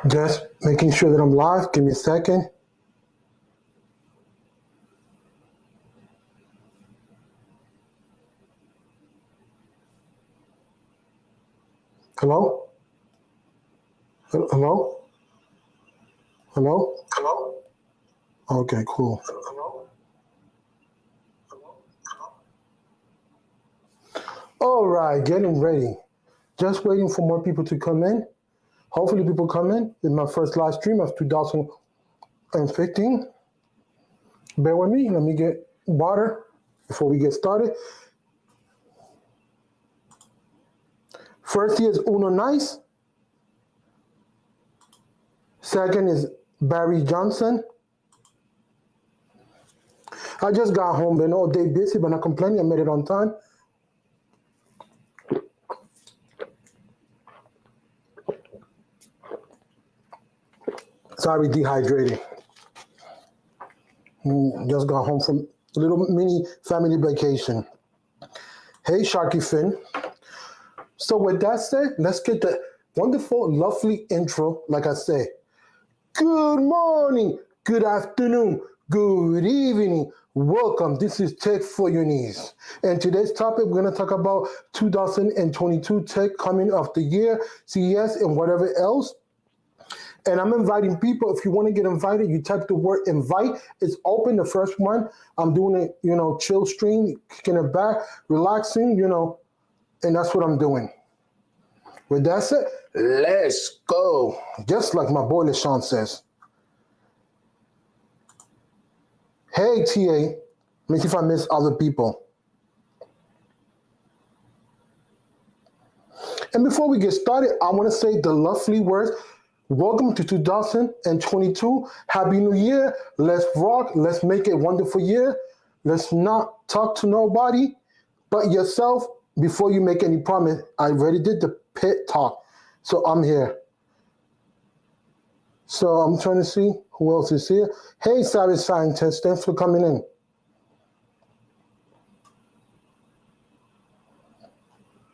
Just making sure that I'm live. Give me a second. Hello? Hello? Hello? Hello? Okay, cool. Hello? All right, getting ready. Just waiting for more people to come in. Hopefully people come in. It's my first live stream of 2015. Bear with me. Let me get water before we get started. First is Uno Nice. Second is Barry Johnson. I just got home, been all day busy, but not complaining. I made it on time. Sorry, dehydrated. Just got home from a little mini family vacation. Hey, SharkFin. So with that said, let's get the wonderful, lovely intro. Like I said, good morning, good afternoon, good evening. Welcome. This is Tech for Your Knees. And today's topic, we're going to talk about 2022 tech coming of the year, CES, and whatever else. And I'm inviting people. If you want to get invited, you type the word invite. It's open, the first one. I'm doing it, chill stream, kicking it back, relaxing, and that's what I'm doing. With that said, let's go. Just like my boy LaShawn says. Hey, TA. Let me see if I miss other people. And before we get started, I want to say the lovely words. Welcome to 2022. Happy New Year. Let's rock. Let's make it a wonderful year. Let's not talk to nobody but yourself before you make any promise. I already did the pit talk, so I'm here. So I'm trying to see who else is here. Hey, Savage Scientist, thanks for coming in.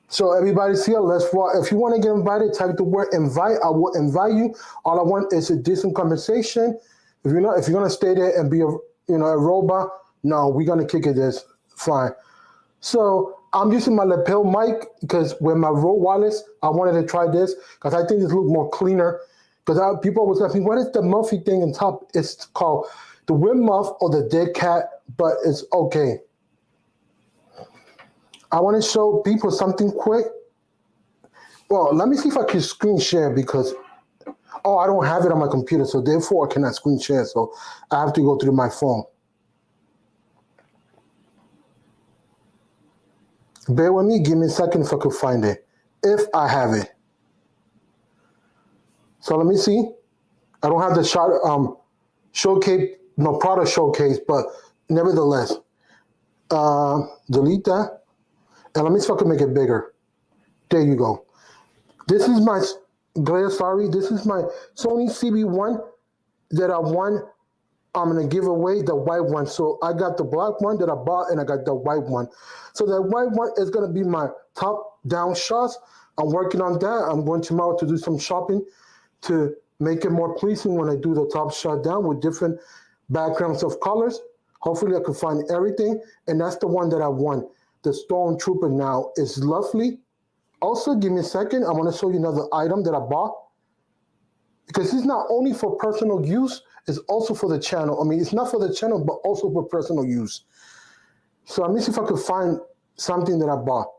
So everybody's here. Let's rock. If you want to get invited, type the word invite. I will invite you. All I want is a decent conversation. If you're gonna stay there and be a robot, no, we're gonna kick it. This fine. So I'm using my lapel mic because with my Rode wireless, I wanted to try this because I think this looks more cleaner. Because people was asking, what is the muffy thing on top? It's called the wind muff or the dead cat, but it's okay. I want to show people something quick. Well, let me see if I can screen share because, I don't have it on my computer, so therefore I cannot screen share. So I have to go through my phone. Bear with me. Give me a second if I could find it. If I have it. So let me see. I don't have the showcase, product showcase, but nevertheless, delete that. And let me see if I can make it bigger. There you go. This is my This is my Sony CB1 that I won. I'm going to give away the white one. So I got the black one that I bought, and I got the white one. So the white one is going to be my top-down shots. I'm working on that. I'm going tomorrow to do some shopping to make it more pleasing when I do the top shot down with different backgrounds of colors. Hopefully I can find everything. And that's the one that I won. The Stormtrooper now is lovely. Also, give me a second. I want to show you another item that I bought. Because it's not only for personal use, it's also for the channel. I mean, it's not for the channel, but also for personal use. So let me see if I could find something that I bought.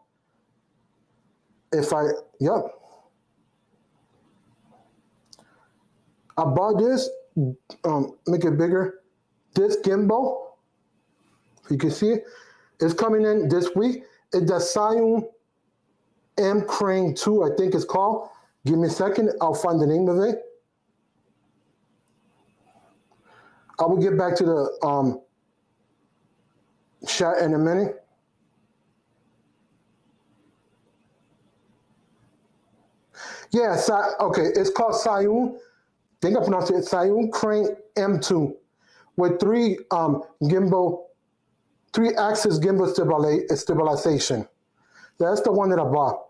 I bought this, make it bigger. This gimbal, you can see it, it's coming in this week. It's the Scion M Crane 2, I think it's called. Give me a second, I'll find the name of it. I will get back to the chat in a minute. Yeah, okay, it's called Scion. I think I pronounced it Scion Crane M2 with three axis gimbal stabilization. That's the one that I bought.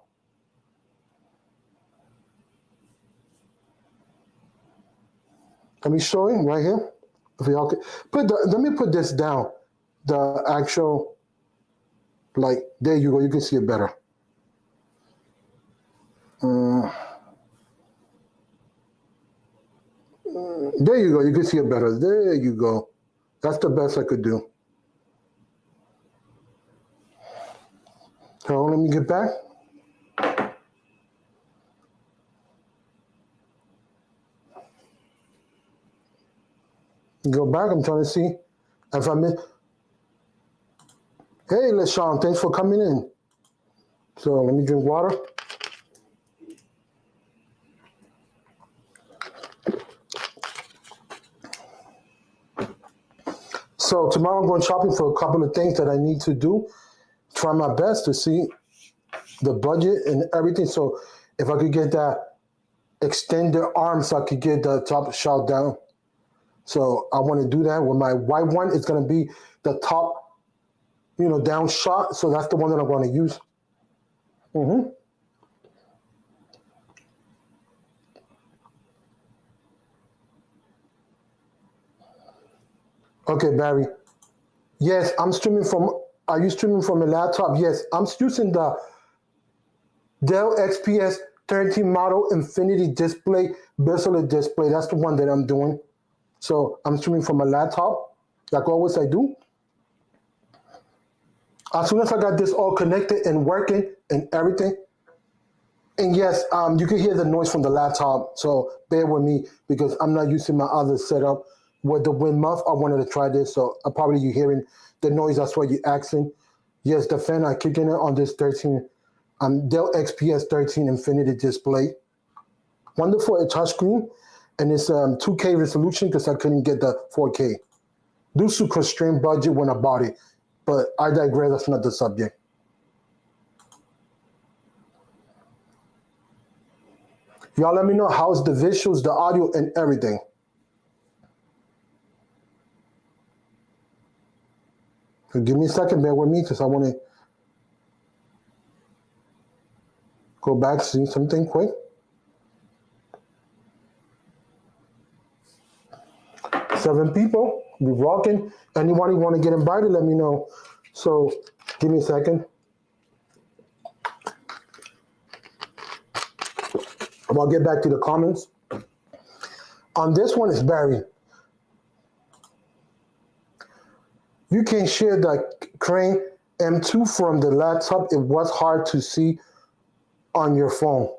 Let me show you right here. If y'all could let me put this down. The actual, like, there you go. You can see it better. There you go. You can see it better. There you go. That's the best I could do. So let me get back. Go back. I'm trying to see if I miss. Hey, LaShawn, thanks for coming in. So let me drink water. So tomorrow I'm going shopping for a couple of things that I need to do. Try my best to see the budget and everything. So if I could get that extended arm so I could get the top shot down. So I want to do that with my white one. It's going to be the top, down shot. So that's the one that I'm going to use. Okay, Barry. Yes, I'm streaming from. Are you streaming from a laptop? Yes, I'm using the Dell Xps 13 model Infinity display, bezel display. That's the one that I'm doing. So I'm streaming from a laptop, like always I do. As soon as I got this all connected and working and everything, and yes, you can hear the noise from the laptop, so bear with me because I'm not using my other setup with the wind muff. I wanted to try this, so probably you're hearing the noise. That's why you're asking. Yes, the fan I kicking it on this 13 Dell XPS 13 Infinity display. Wonderful touchscreen, and it's 2K resolution because I couldn't get the 4K due to constrained budget when I bought it. But I digress. That's not the subject. Y'all let me know how's the visuals, the audio, and everything. So give me a second, bear with me, because I want to go back, see something quick. 7 people, we rocking. Anybody want to get invited, let me know. So give me a second. I'll get back to the comments. On this one is Barry. You can share the Crane M2 from the laptop. It was hard to see on your phone.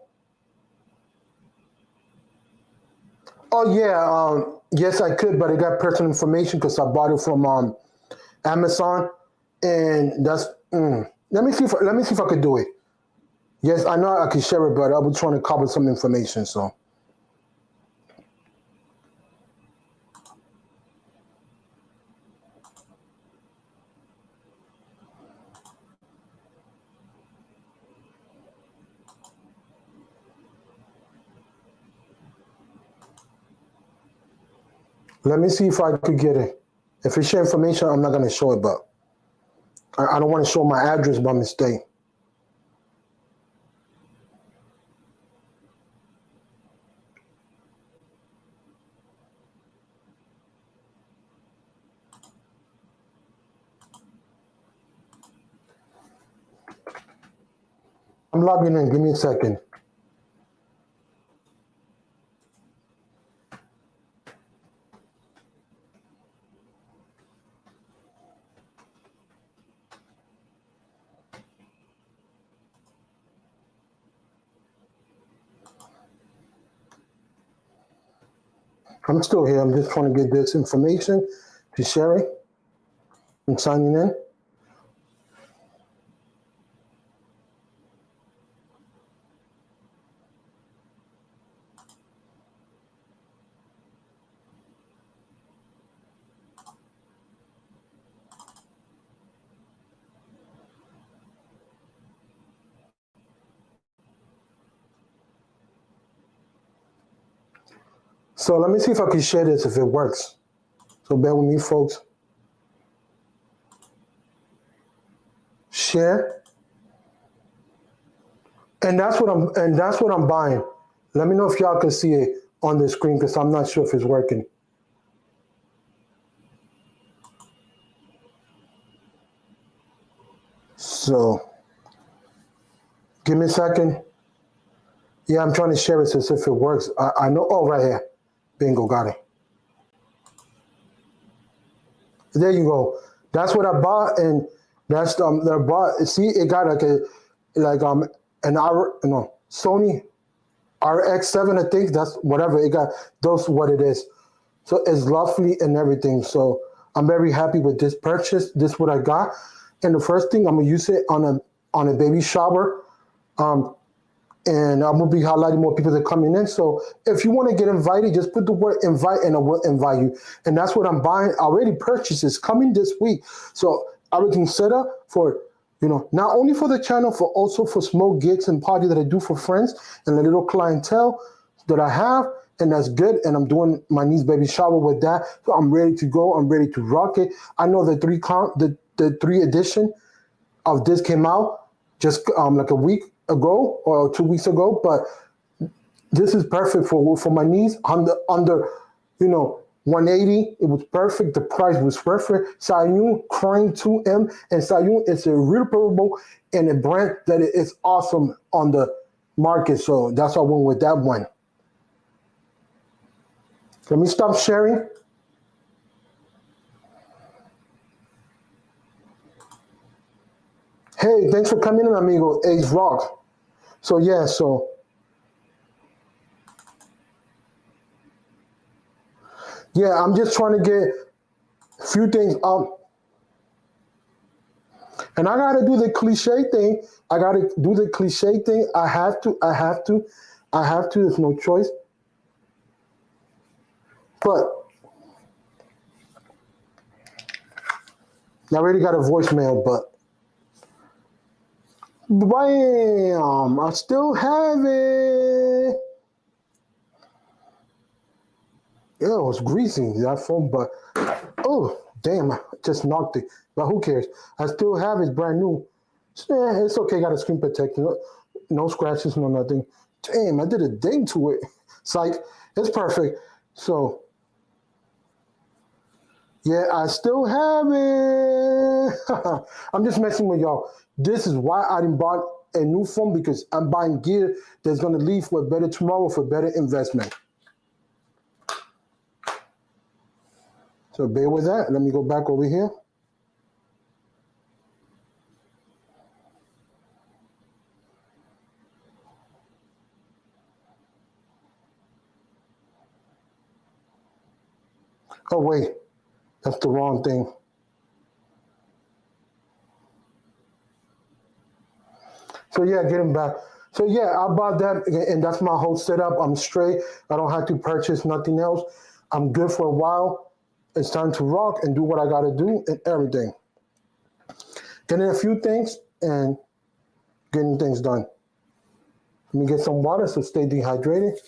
Oh yeah, yes I could, but I got personal information because I bought it from Amazon, and that's. Let me see if I could do it. Yes, I know I can share it, but I was trying to cover some information, so. Let me see if I could get it. If it's share information, I'm not going to show it, but I don't want to show my address by mistake. I'm logging in. Give me a second. I'm still here. I'm just trying to get this information to share it. I'm signing in. So let me see if I can share this if it works. So bear with me, folks. Share. And that's what I'm buying. Let me know if y'all can see it. on the screen because I'm not sure if it's working. So, give me a second. Yeah, I'm trying to share it as if it works. I know. Oh, right here. Bingo, got it. There you go. That's what I bought, and that's that I bought. See, it got an Sony RX7, I think. That's whatever it got. Those what it is. So it's lovely and everything. So I'm very happy with this purchase. This is what I got. And the first thing I'm gonna use it on a baby shower. And I'm gonna be highlighting more people that are coming in. So if you want to get invited, just put the word invite and I will invite you. And that's what I'm buying. I already purchased. It's coming this week. So everything set up for, not only for the channel, for also for small gigs and party that I do for friends and the little clientele that I have. And that's good. And I'm doing my niece baby shower with that. So I'm ready to go. I'm ready to rock it. I know the three edition of this came out just like a week ago or 2 weeks ago, but this is perfect for my niece under 180. It was perfect. The price was perfect. Sayun Crane 2M, and Sayun is a reputable and a brand that is awesome on the market. So that's why I went with that one. Let me stop sharing. Hey, thanks for coming in, amigo. Ace Rock. So yeah, I'm just trying to get a few things up. And I gotta do the cliche thing. I have to. There's no choice. But I already got a voicemail, but bam, I still have it. Yeah, it was greasy, that phone, but oh, damn, I just knocked it. But who cares? I still have it, brand new. Yeah, it's okay, got a screen protector. No scratches, no nothing. Damn, I did a ding to it. Psych, it's perfect. So, yeah, I still have it. I'm just messing with y'all. This is why I didn't buy a new phone, because I'm buying gear that's going to leave for a better tomorrow, for better investment. So bear with that. Let me go back over here. Oh, wait. That's the wrong thing. So yeah, getting back. So yeah, I bought that, and that's my whole setup. I'm straight. I don't have to purchase nothing else. I'm good for a while. It's time to rock and do what I got to do and everything. Getting a few things and getting things done. Let me get some water so stay dehydrated.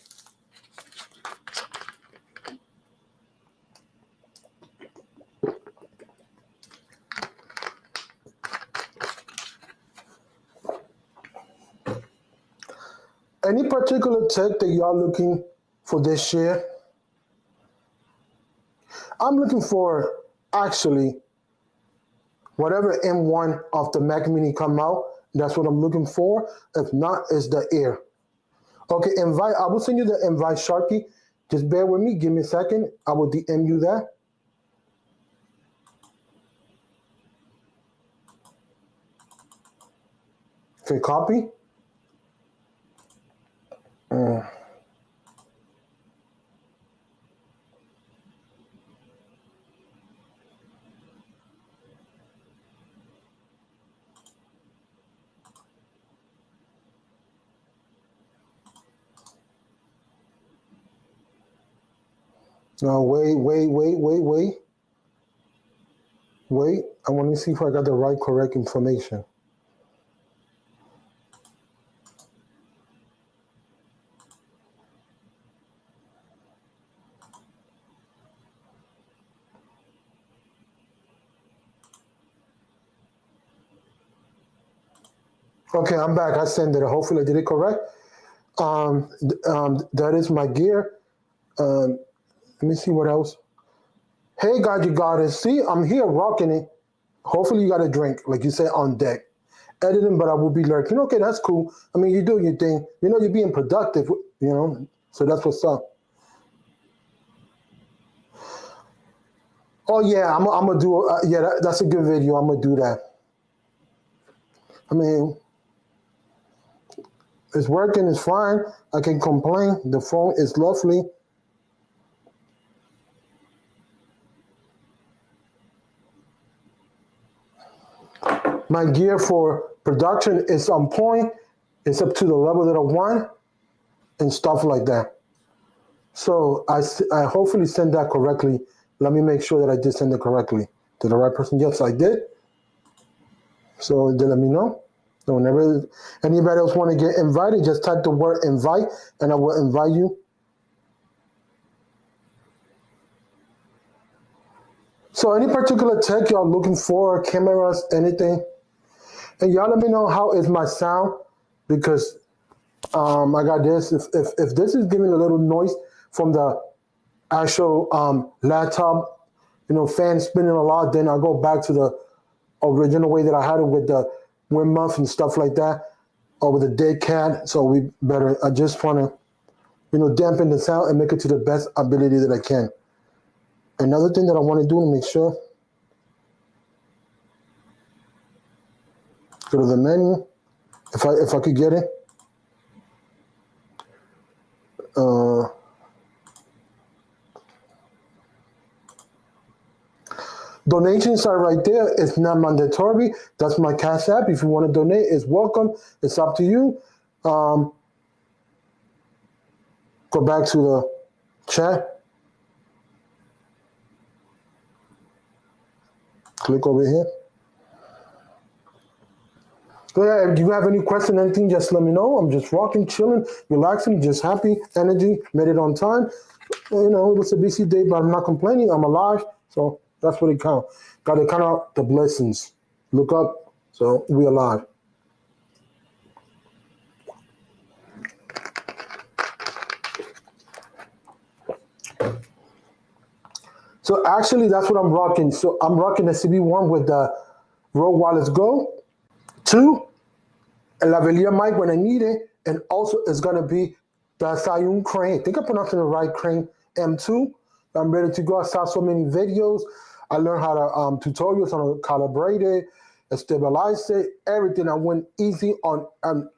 Any particular tech that y'all looking for this year? I'm looking for, actually, whatever M1 of the Mac Mini come out. That's what I'm looking for. If not, it's the Air. Okay, invite. I will send you the invite, Sharky. Just bear with me. Give me a second. I will DM you that. Okay, copy. Now, wait. Wait, I want to see if I got the right, correct information. Okay, I'm back. I sent it. Hopefully I did it correct. That is my gear. Let me see what else. Hey, God, you got it. See, I'm here rocking it. Hopefully, you got a drink, like you said, on deck. Editing, but I will be lurking. Okay, that's cool. I mean, you do your thing. You know, you're being productive, you know, so that's what's up. Oh, yeah, I'm going to do, yeah, that's a good video. I'm going to do that. I mean, it's working, it's fine. I can complain. The phone is lovely. My gear for production is on point. It's up to the level that I want and stuff like that. So I hopefully send that correctly. Let me make sure that I did send it correctly to the right person. Yes, I did. So they let me know. So whenever anybody else want to get invited, just type the word invite and I will invite you. So any particular tech y'all looking for, cameras, anything? And y'all let me know how is my sound, because I got this. If this is giving a little noise from the actual laptop, you know, fan spinning a lot, then I'll go back to the original way that I had it with the wind muff and stuff like that, or with the dead cat. So we better, I just want to, you know, dampen the sound and make it to the best ability that I can. Another thing that I want to do to make sure, go to the menu, if I could get it. Donations are right there. It's not mandatory. That's my Cash App. If you want to donate, it's welcome. It's up to you. Go back to the chat. Click over here. So yeah, if you have any question, anything, just let me know. I'm just rocking, chilling, relaxing, just happy, energy, made it on time. You know, it was a busy day, but I'm not complaining. I'm alive, so that's what it counts. Got to count out the blessings. Look up, so we alive. So actually, that's what I'm rocking. So I'm rocking the CB1 with the Rode Wireless Go 2, a lavalier mic when I need it, and also it's gonna be the Scion Crane. I think I'm pronouncing the right, Crane M2. I'm ready to go. I saw so many videos. I learned how to tutorials on how to calibrate it, stabilize it, everything. I went easy on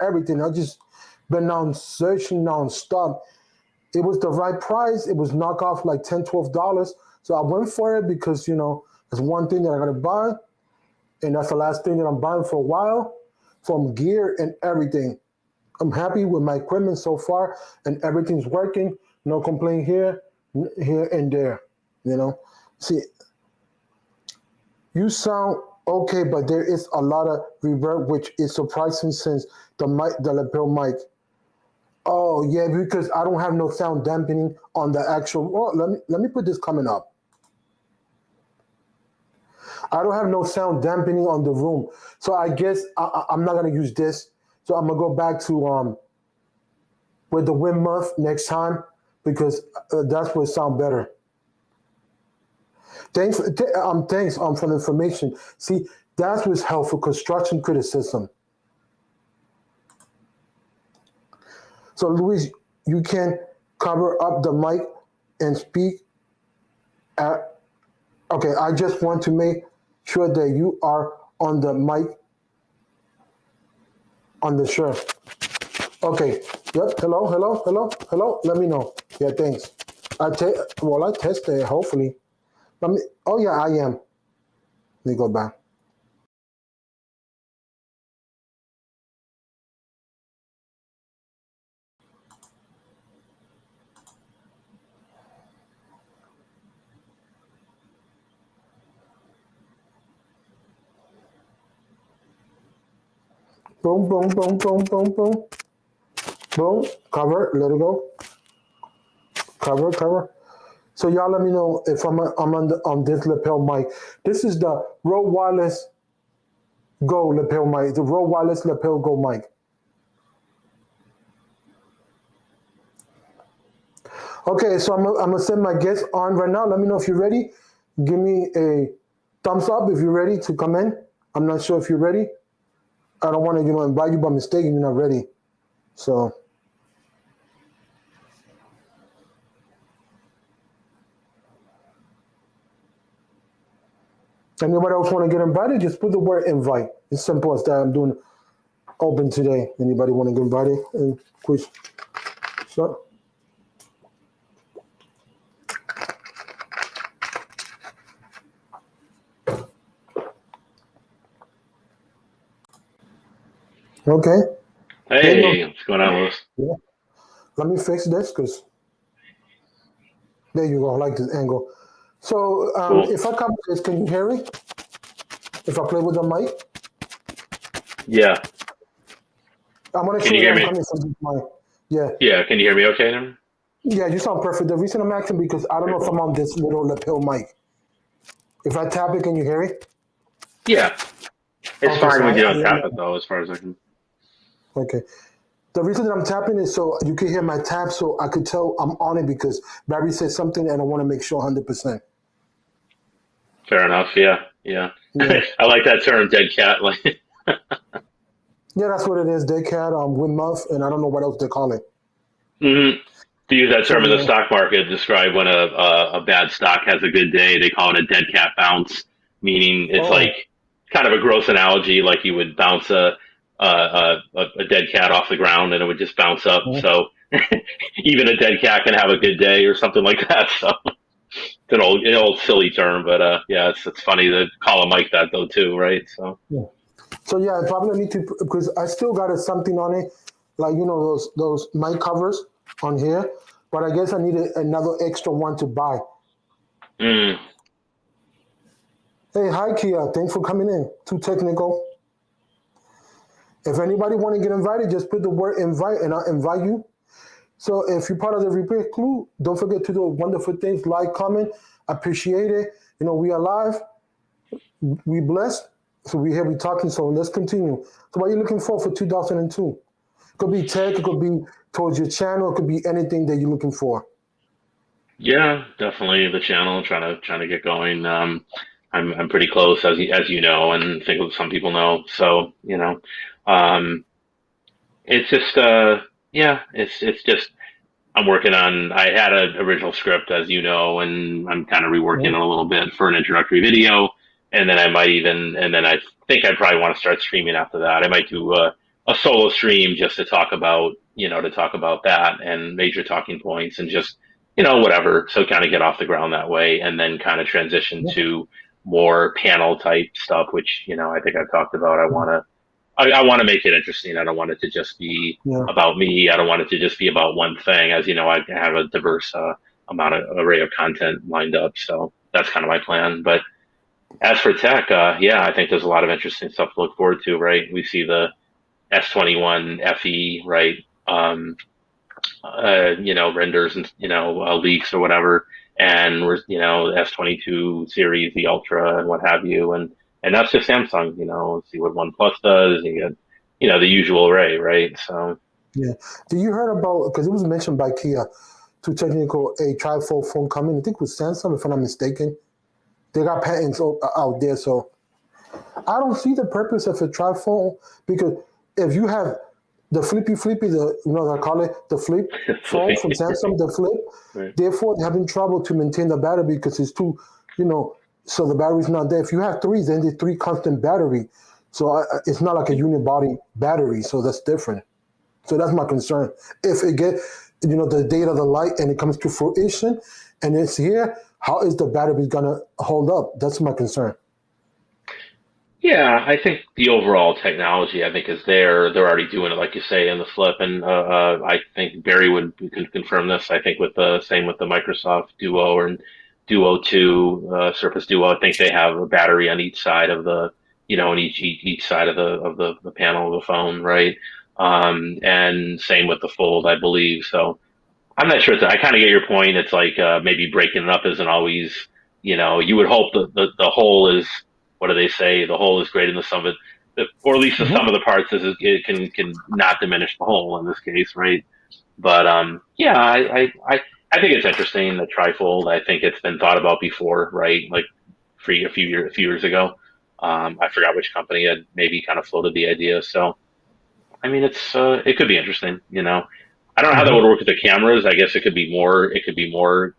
everything. I just been on searching nonstop. It was the right price. It was knockoff like $10, $12. So I went for it because, you know, it's one thing that I gotta buy, and that's the last thing that I'm buying for a while, from gear and everything. I'm happy with my equipment so far, and everything's working. No complaint here and there, you know. See, you sound okay, but there is a lot of reverb, which is surprising since the lapel mic. Oh yeah, because I don't have no sound dampening on the actual. Well, let me put this coming up. I don't have no sound dampening on the room, so I guess I'm not gonna use this. So I'm gonna go back to with the wind muff next time, because that's what sound better. Thanks for the information. See, that's what's helpful, construction criticism. So Luis, you can cover up the mic and speak at, okay, I just want to make sure that you are on the mic on the shirt. Okay, yep, hello, hello, hello, hello, let me know. Yeah, thanks. I tested it, hopefully. Oh yeah, I am. Let me go back. Boom, boom, boom, boom, boom, boom. Boom, cover, let it go. Cover, cover. So y'all let me know if I'm on this lapel mic. This is the Rode Wireless Go lapel mic, the Rode Wireless lapel Go mic. Okay, so I'm gonna send my guest on right now. Let me know if you're ready. Give me a thumbs up if you're ready to come in. I'm not sure if you're ready. I don't want to, invite you by mistake and you're not ready. So, anybody else want to get invited? Just put the word invite. It's simple as that. I'm doing open today. Anybody want to get invited? And quiz. So, okay. Hey, what's going on, Lewis? Yeah. Let me fix this because there you go. I like this angle. So, Cool. if I come this, can you hear me? If I play with the mic? Yeah. I'm gonna Can show you you hear I'm me? coming from this mic. Yeah. Yeah. Can you hear me okay then? Yeah, you sound perfect. The reason I'm asking because I don't know if I'm on this little lapel mic. If I tap it, can you hear it? Yeah. It's Okay, fine so when you don't I tap it though, as far as I can. okay. The reason that I'm tapping is so you can hear my tap, so I could tell I'm on it because Barry said something, and I want to make sure 100%. Fair enough. Yeah. Yeah. Yeah, I like that term, dead cat. Like, yeah, that's what it is. Dead cat, with muff, and I don't know what else they call it. mhm. To use that So term in the yeah. stock market, describe when a bad stock has a good day. They call it a dead cat bounce, meaning it's like Oh. kind of a gross analogy, like you would bounce a dead cat off the ground and it would just bounce up. Mhm. So even a dead cat can have a good day or something like that. So it's an old silly term, but yeah, it's funny to call a mic that though too, right? So Yeah. So yeah, I probably need to because I still got something on it, like those mic covers on here, but I guess I need another extra one to buy. mm, Hey, hi Kia, thanks for coming in. Too technical. If anybody want to get invited, just put the word invite and I'll invite you. So if you're part of the replay crew, don't forget to do wonderful things, like, comment, appreciate it. We are live, we blessed. So we here, we talking. So let's continue. So what are you looking for 2002? It could be tech, it could be towards your channel, it could be anything that you're looking for. yeah, definitely the channel trying to get going. I'm pretty close as you know, and I think some people know. So um, it's just yeah, it's just I'm working on. I had an original script, as you know, and I'm kind of reworking it Mhm. a little bit for an introductory video, and then I think I probably want to start streaming after that. I might do a solo stream just to talk about, that and major talking points and just, whatever. So kind of get off the ground that way, and then kind of transition Yeah. to more panel type stuff, which, I think I've talked about. I want to make it interesting. I don't want it to just be Yeah. about me. I don't want it to just be about one thing. As you know, I have a diverse amount of array of content lined up. So that's kind of my plan. But as for tech, yeah, I think there's a lot of interesting stuff to look forward to, right? We see the S21 FE, right? Renders and, leaks or whatever. And we're, S22 series, the Ultra and what have you. And that's just Samsung, see what Oneplus does. You get, the usual array, right? So, Yeah. Did you heard about, because it was mentioned by Kia, too technical, a Trifold phone coming? I think it was Samsung, if I'm not mistaken. They got patents out there. So I don't see the purpose of a trifold because if you have the flippy, they call it the flip phone from Samsung, the flip, right. therefore they're having trouble to maintain the battery because it's too, you know, so the battery's not there. If you have three, then the three constant battery. So it's not like a unibody battery. So that's different. So that's my concern. If it get, the data, the light, and it comes to fruition, and it's here, how is the battery gonna hold up? That's my concern. Yeah, I think the overall technology, I think, is there. They're already doing it, like you say, in the flip, and I think Barry would can confirm this. I think with the same with the Microsoft Duo or Duo Two, Surface Duo. I think they have a battery on each side of on each side of the panel of the phone, right? And same with the Fold, I believe. So I'm not sure. I kind of get your point. It's like maybe breaking it up isn't always, you would hope the whole is, what do they say? The whole is greater than the sum of it, or at least the sum Mhm. of the parts is it can not diminish the whole in this case, right? But yeah, I think it's interesting, the trifold. I think it's been thought about before, right? Like a few years ago. I forgot which company had maybe kind of floated the idea. So I mean, it could be interesting. I don't know how that would Hmm. work with the cameras. I guess it could be more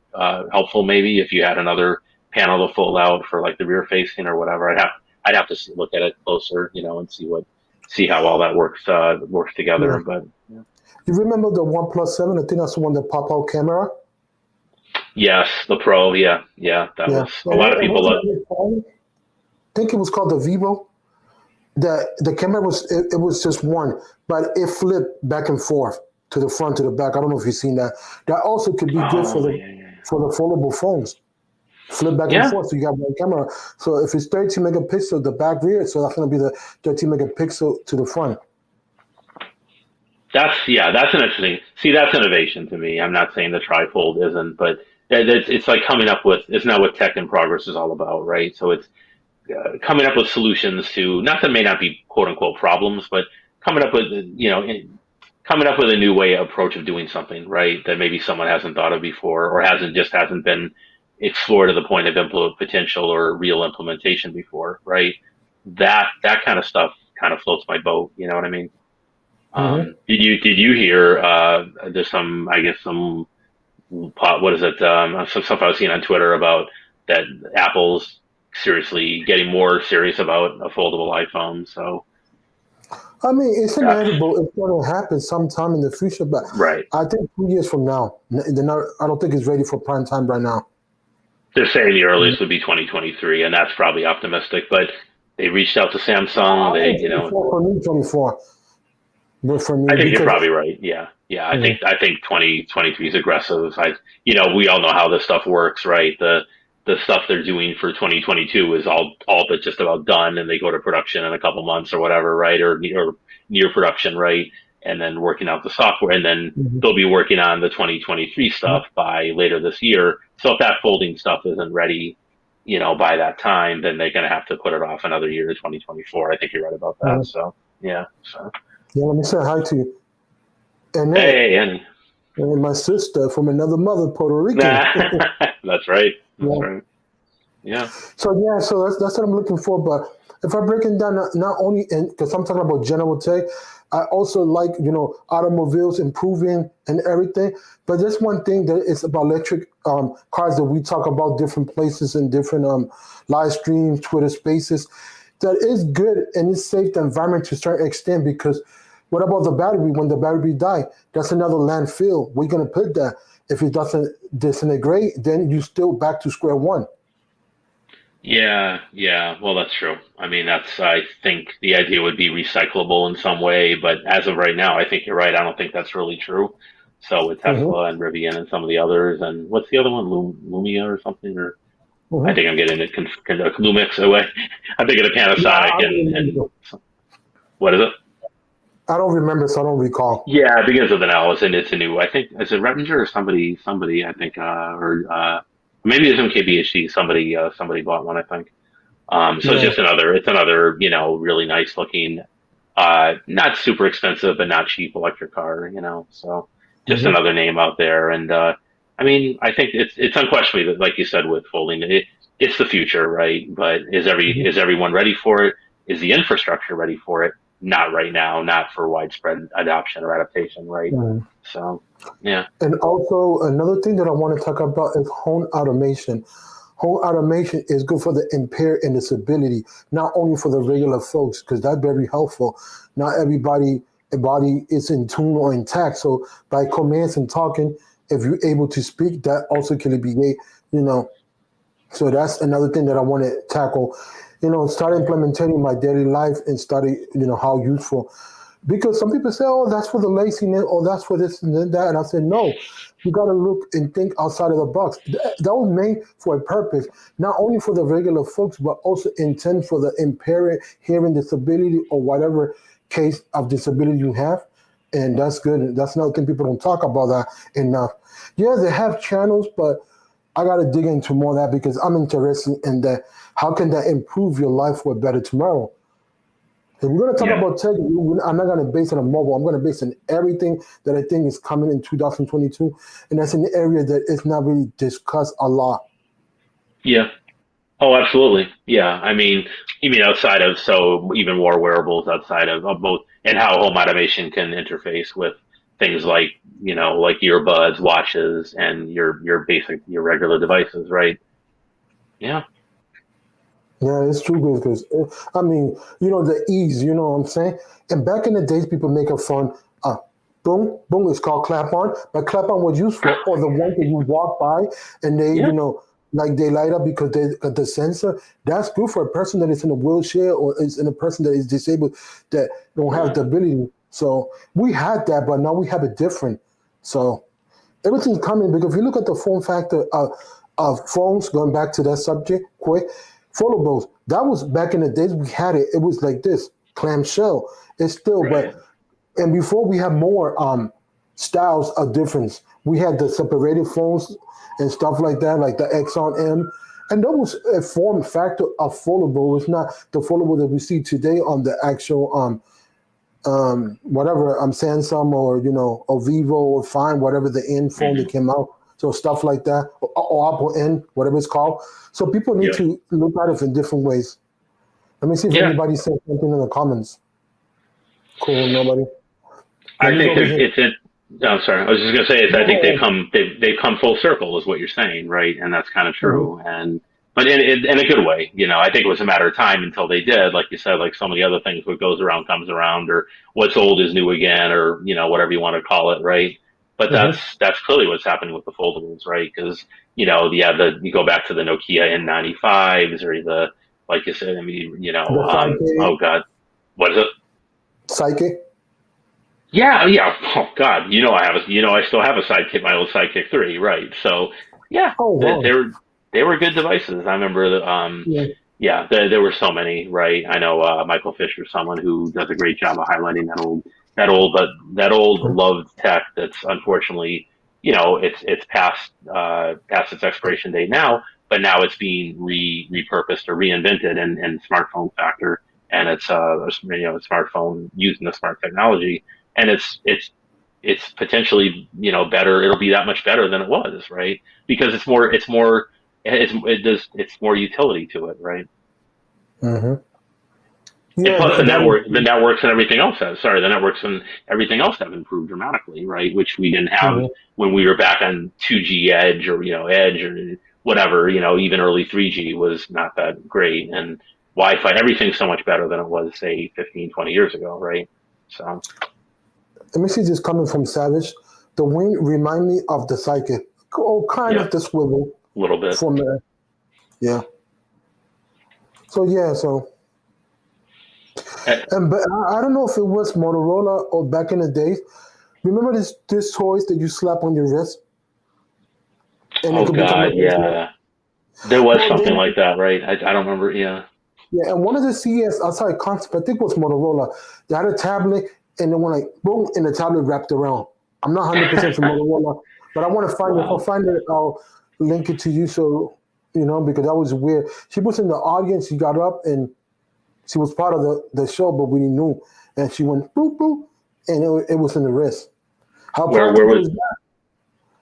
helpful maybe if you had another panel to fold out for like the rear facing or whatever. I'd have to look at it closer, and see how all that works Yeah. together. But yeah. You remember the OnePlus 7? I think that's the one that pop out camera. Yes, the Pro, yeah, yeah, that Yeah. was a And lot of what people. was the other phone? I think it was called the Vivo. The camera it was just one, but it flipped back and forth to the front to the back. I don't know if you've seen that. That also could be good Oh yeah, yeah, for the foldable phones. Flip back and yeah. forth, so you got one camera. So if it's 13 megapixel, the back rear, so that's gonna be the 13 megapixel to the front. That's an interesting. See, that's innovation to me. I'm not saying the trifold isn't, but it's like coming up with. Isn't that what tech in progress is all about, right? So it's coming up with solutions to not that may not be quote unquote problems, but coming up with coming up with a new way approach of doing something, right? That maybe someone hasn't thought of before, or hasn't been explored to the point of potential or real implementation before, right? That kind of stuff kind of floats my boat. You know what I mean? Hmm. Did you hear? There's some, I guess, some what is it? Some stuff I was seeing on Twitter about that Apple's seriously getting more serious about a foldable iPhone. So I mean, it's that's inevitable. It's going to happen sometime in the future, but right. I think 2 years from now, they're not. I don't think it's ready for prime time right now. They're saying the earliest would be 2023, and that's probably optimistic. But they reached out to Samsung. I They, think 24 for me, 24, but for I me think you're because probably right. Yeah, yeah. mhm, I think 2023 is aggressive. We all know how this stuff works, right? The stuff they're doing for 2022 is all but just about done, and they go to production in a couple months or whatever, right? Or near production, right? And then working out the software, and then mhm, they'll be working on the 2023 stuff by later this year. So if that folding stuff isn't ready, by that time, then they're going to have to put it off another year to 2024. I think you're right about that. mhm. So yeah. So Yeah, let me say hi to you. Annette, hey, and and my sister from another mother, Puerto Rican. nah, that's right. That's Yeah. right. Yeah. So yeah, so that's what I'm looking for. But if I break it down, not only because I'm talking about general tech, I also like automobiles improving and everything. But there's one thing that is about electric cars that we talk about different places and different live streams, Twitter Spaces. That is good and it saves the environment to a certain extent because what about the battery when the battery die? That's another landfill. We're gonna put that. If it doesn't disintegrate, then you still back to square one. Yeah. Yeah. Well, that's true. I mean, I think the idea would be recyclable in some way, but as of right now, I think you're right. I don't think that's really true. So with Hmm. Tesla and Rivian and some of the others, and what's the other one, Lumia or something? Or I Hmm. think I'm getting it Lumix away. I'm thinking of Yeah, Panasonic I don't and remember. what is it? I don't remember, so I don't recall. Yeah, it begins with an L. It's a new. I think is it Rettinger or somebody. I think or maybe it's MKBHD. Somebody bought one. I think. So Yeah. it's another really nice looking, not super expensive but not cheap electric car. So just Hmm. another name out there. And I mean, I think it's unquestionably that, like you said, with folding, it's the future, right? But Hmm. is everyone ready for it? Is the infrastructure ready for it? Not right now, not for widespread adoption or adaptation, right? Hmm. So, yeah. And also another thing that I want to talk about is home automation. Home automation is good for the impaired and disability, not only for the regular folks, because that's very helpful. Not everybody body is in tune or intact. So by commands and talking, if you're able to speak, that also can be, you know, so that's another thing that I want to tackle. Start implementing my daily life and study, how useful. Because some people say, oh, that's for the laziness, or that's for this and that. And I said, no, you got to look and think outside of the box. That was made for a purpose, not only for the regular folks, but also intended for the impaired hearing disability or whatever case of disability you have. And that's good. That's another thing people don't talk about that enough. Yeah, they have channels, but I got to dig into more of that because I'm interested in that. How can that improve your life for a better tomorrow? If we're going to talk Yeah. about tech, I'm not going to base it on mobile. I'm going to base it on everything that I think is coming in 2022, and that's an area that is not really discussed a lot. Yeah. Oh, absolutely. Yeah. I mean, even outside of, so even more wearables outside of both, and how home automation can interface with things like, like earbuds, watches, and your regular devices, right? Yeah. Yeah, it's true because I mean, the ease. You know what I'm saying? And back in the days, people make a fun. Uh, boom, boom. It's called clap on, but clap on was used for, or the ones that you walk by and they, Yeah. like they light up because they got the sensor. That's good for a person that is in a wheelchair or is in a person that is disabled that don't have Yeah. the ability. So we had that, but now we have it different. So everything's coming because if you look at the form factor of phones, going back to that subject quick, foldables, that was back in the days we had it. It was like this clamshell. It's still, but Right. and before we had more styles of difference. We had the separated phones and stuff like that, like the Exxon M. And that was a form factor of foldable. It's not the foldable that we see today on the actual whatever Samsung or Vivo or Fine, whatever the end phone that Hmm. came out. So stuff like that, or Apple N, whatever it's called. So people need Yeah. to look at it in different ways. Let me see if Yeah. anybody said something in the comments. Cool, nobody. Let I me go think over that here. it's it. I'm sorry. I was just gonna say it's. I No, think go ahead. they've come full circle, is what you're saying, right? And that's kind of Mhm, true. And but in a good way, I think it was a matter of time until they did. Like you said, like some of the other things, what goes around comes around, or what's old is new again, or whatever you want to call it, right? But mhm. that's clearly what's happening with the foldables, right? Because you go back to the Nokia N95s or the, like you said. I mean, The oh Psychic, God, what is it? Psychic. Yeah, yeah. Oh God, I still have a Sidekick, my old Sidekick 3, right? So, yeah, Oh they wow. were good devices. I remember that. Yeah. Yeah, there were so many, right? I know Michael Fisher, someone who does a great job of highlighting that old loved tech. That's unfortunately, it's past its expiration date now, but now it's being repurposed or reinvented in smartphone factor, and it's a smartphone using the smart technology, and it's potentially better. It'll be that much better than it was, right? Because it's more utility to it, right? Hmm. And Yeah, plus that the is. networks and everything else the networks and everything else have improved dramatically, right? Which we didn't have Mhm. when we were back on 2G Edge or Edge or whatever. Even early 3G was not that great, and Wi-Fi, everything's so much better than it was, say, 15, 20 years ago, right? So Let me see this coming from Savage. The wing remind me of the Psychic. Oh, kind yeah, of the swivel a little bit. from yeah. So yeah, so Uh, and but I don't know if it was Motorola or back in the days. Remember this toys that you slap on your wrist and it oh could become a God, bracelet? yeah, there was Well, something then like that, right? I don't remember. Yeah. yeah, and one of the CES outside concept, I think it was Motorola. They had a tablet and then went like boom, and the tablet wrapped around. I'm not 100% from Motorola, but I want to find it. If I Wow. find it, I'll link it to you so because that was weird. She was in the audience. She got up and she was part of the show, but we knew. And she went boop boop, and it was in the wrist. How Where practical was is that?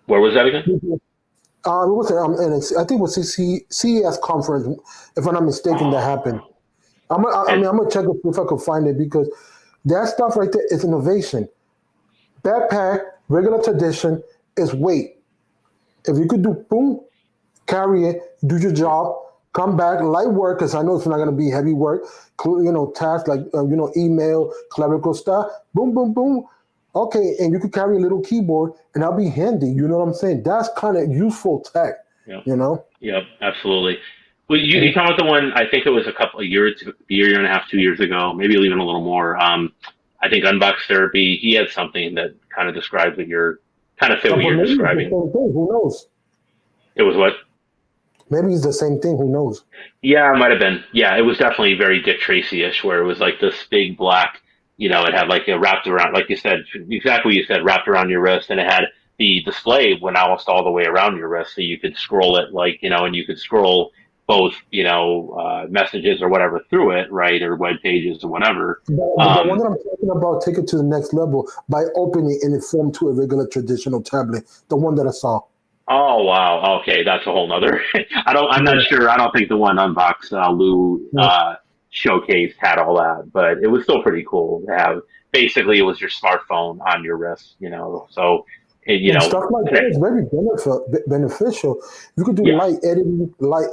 where was that again? It was and I think it was CES conference, if I'm not mistaken, that happened. Oh, I and mean, I'm gonna check if I could find it because that stuff right there is innovation. Backpack, regular tradition is weight. If you could do boom, carry it, do your job, come back, light work, because I know it's not going to be heavy work, tasks like, email, clerical stuff, boom, boom, boom. Okay, and you could carry a little keyboard and that'll be handy. You know what I'm saying? That's kind of useful tech, yeah, you know? yeah, absolutely. Well, you Mhm. talking about the one? I think it was a year and a half, 2 years ago, maybe even a little more. I think Unbox Therapy. He had something that kind of described what you're kind of fit what But you're maybe it's the describing. same thing. Who knows? It was what? Maybe it's the same thing. Who knows? Yeah, it might have been. Yeah, it was definitely very Dick Tracy-ish, where it was like this big black, it had like a wrapped around, like you said, exactly what you said, wrapped around your wrist, and it had the display went almost all the way around your wrist, so you could scroll it like, and you could scroll both, messages or whatever through it, right, or web pages or whatever. But the one that I'm talking about, take it to the next level by opening and it formed to a regular traditional tablet. The one that I saw. Oh wow, okay, that's a whole nother. I'm not Yeah, sure. I don't think the one Unbox Lou yeah. showcased had all that, but it was still pretty cool to have. Basically, it was your smartphone on your wrist, So, And stuff like that connect. is very beneficial. You could do Yeah, light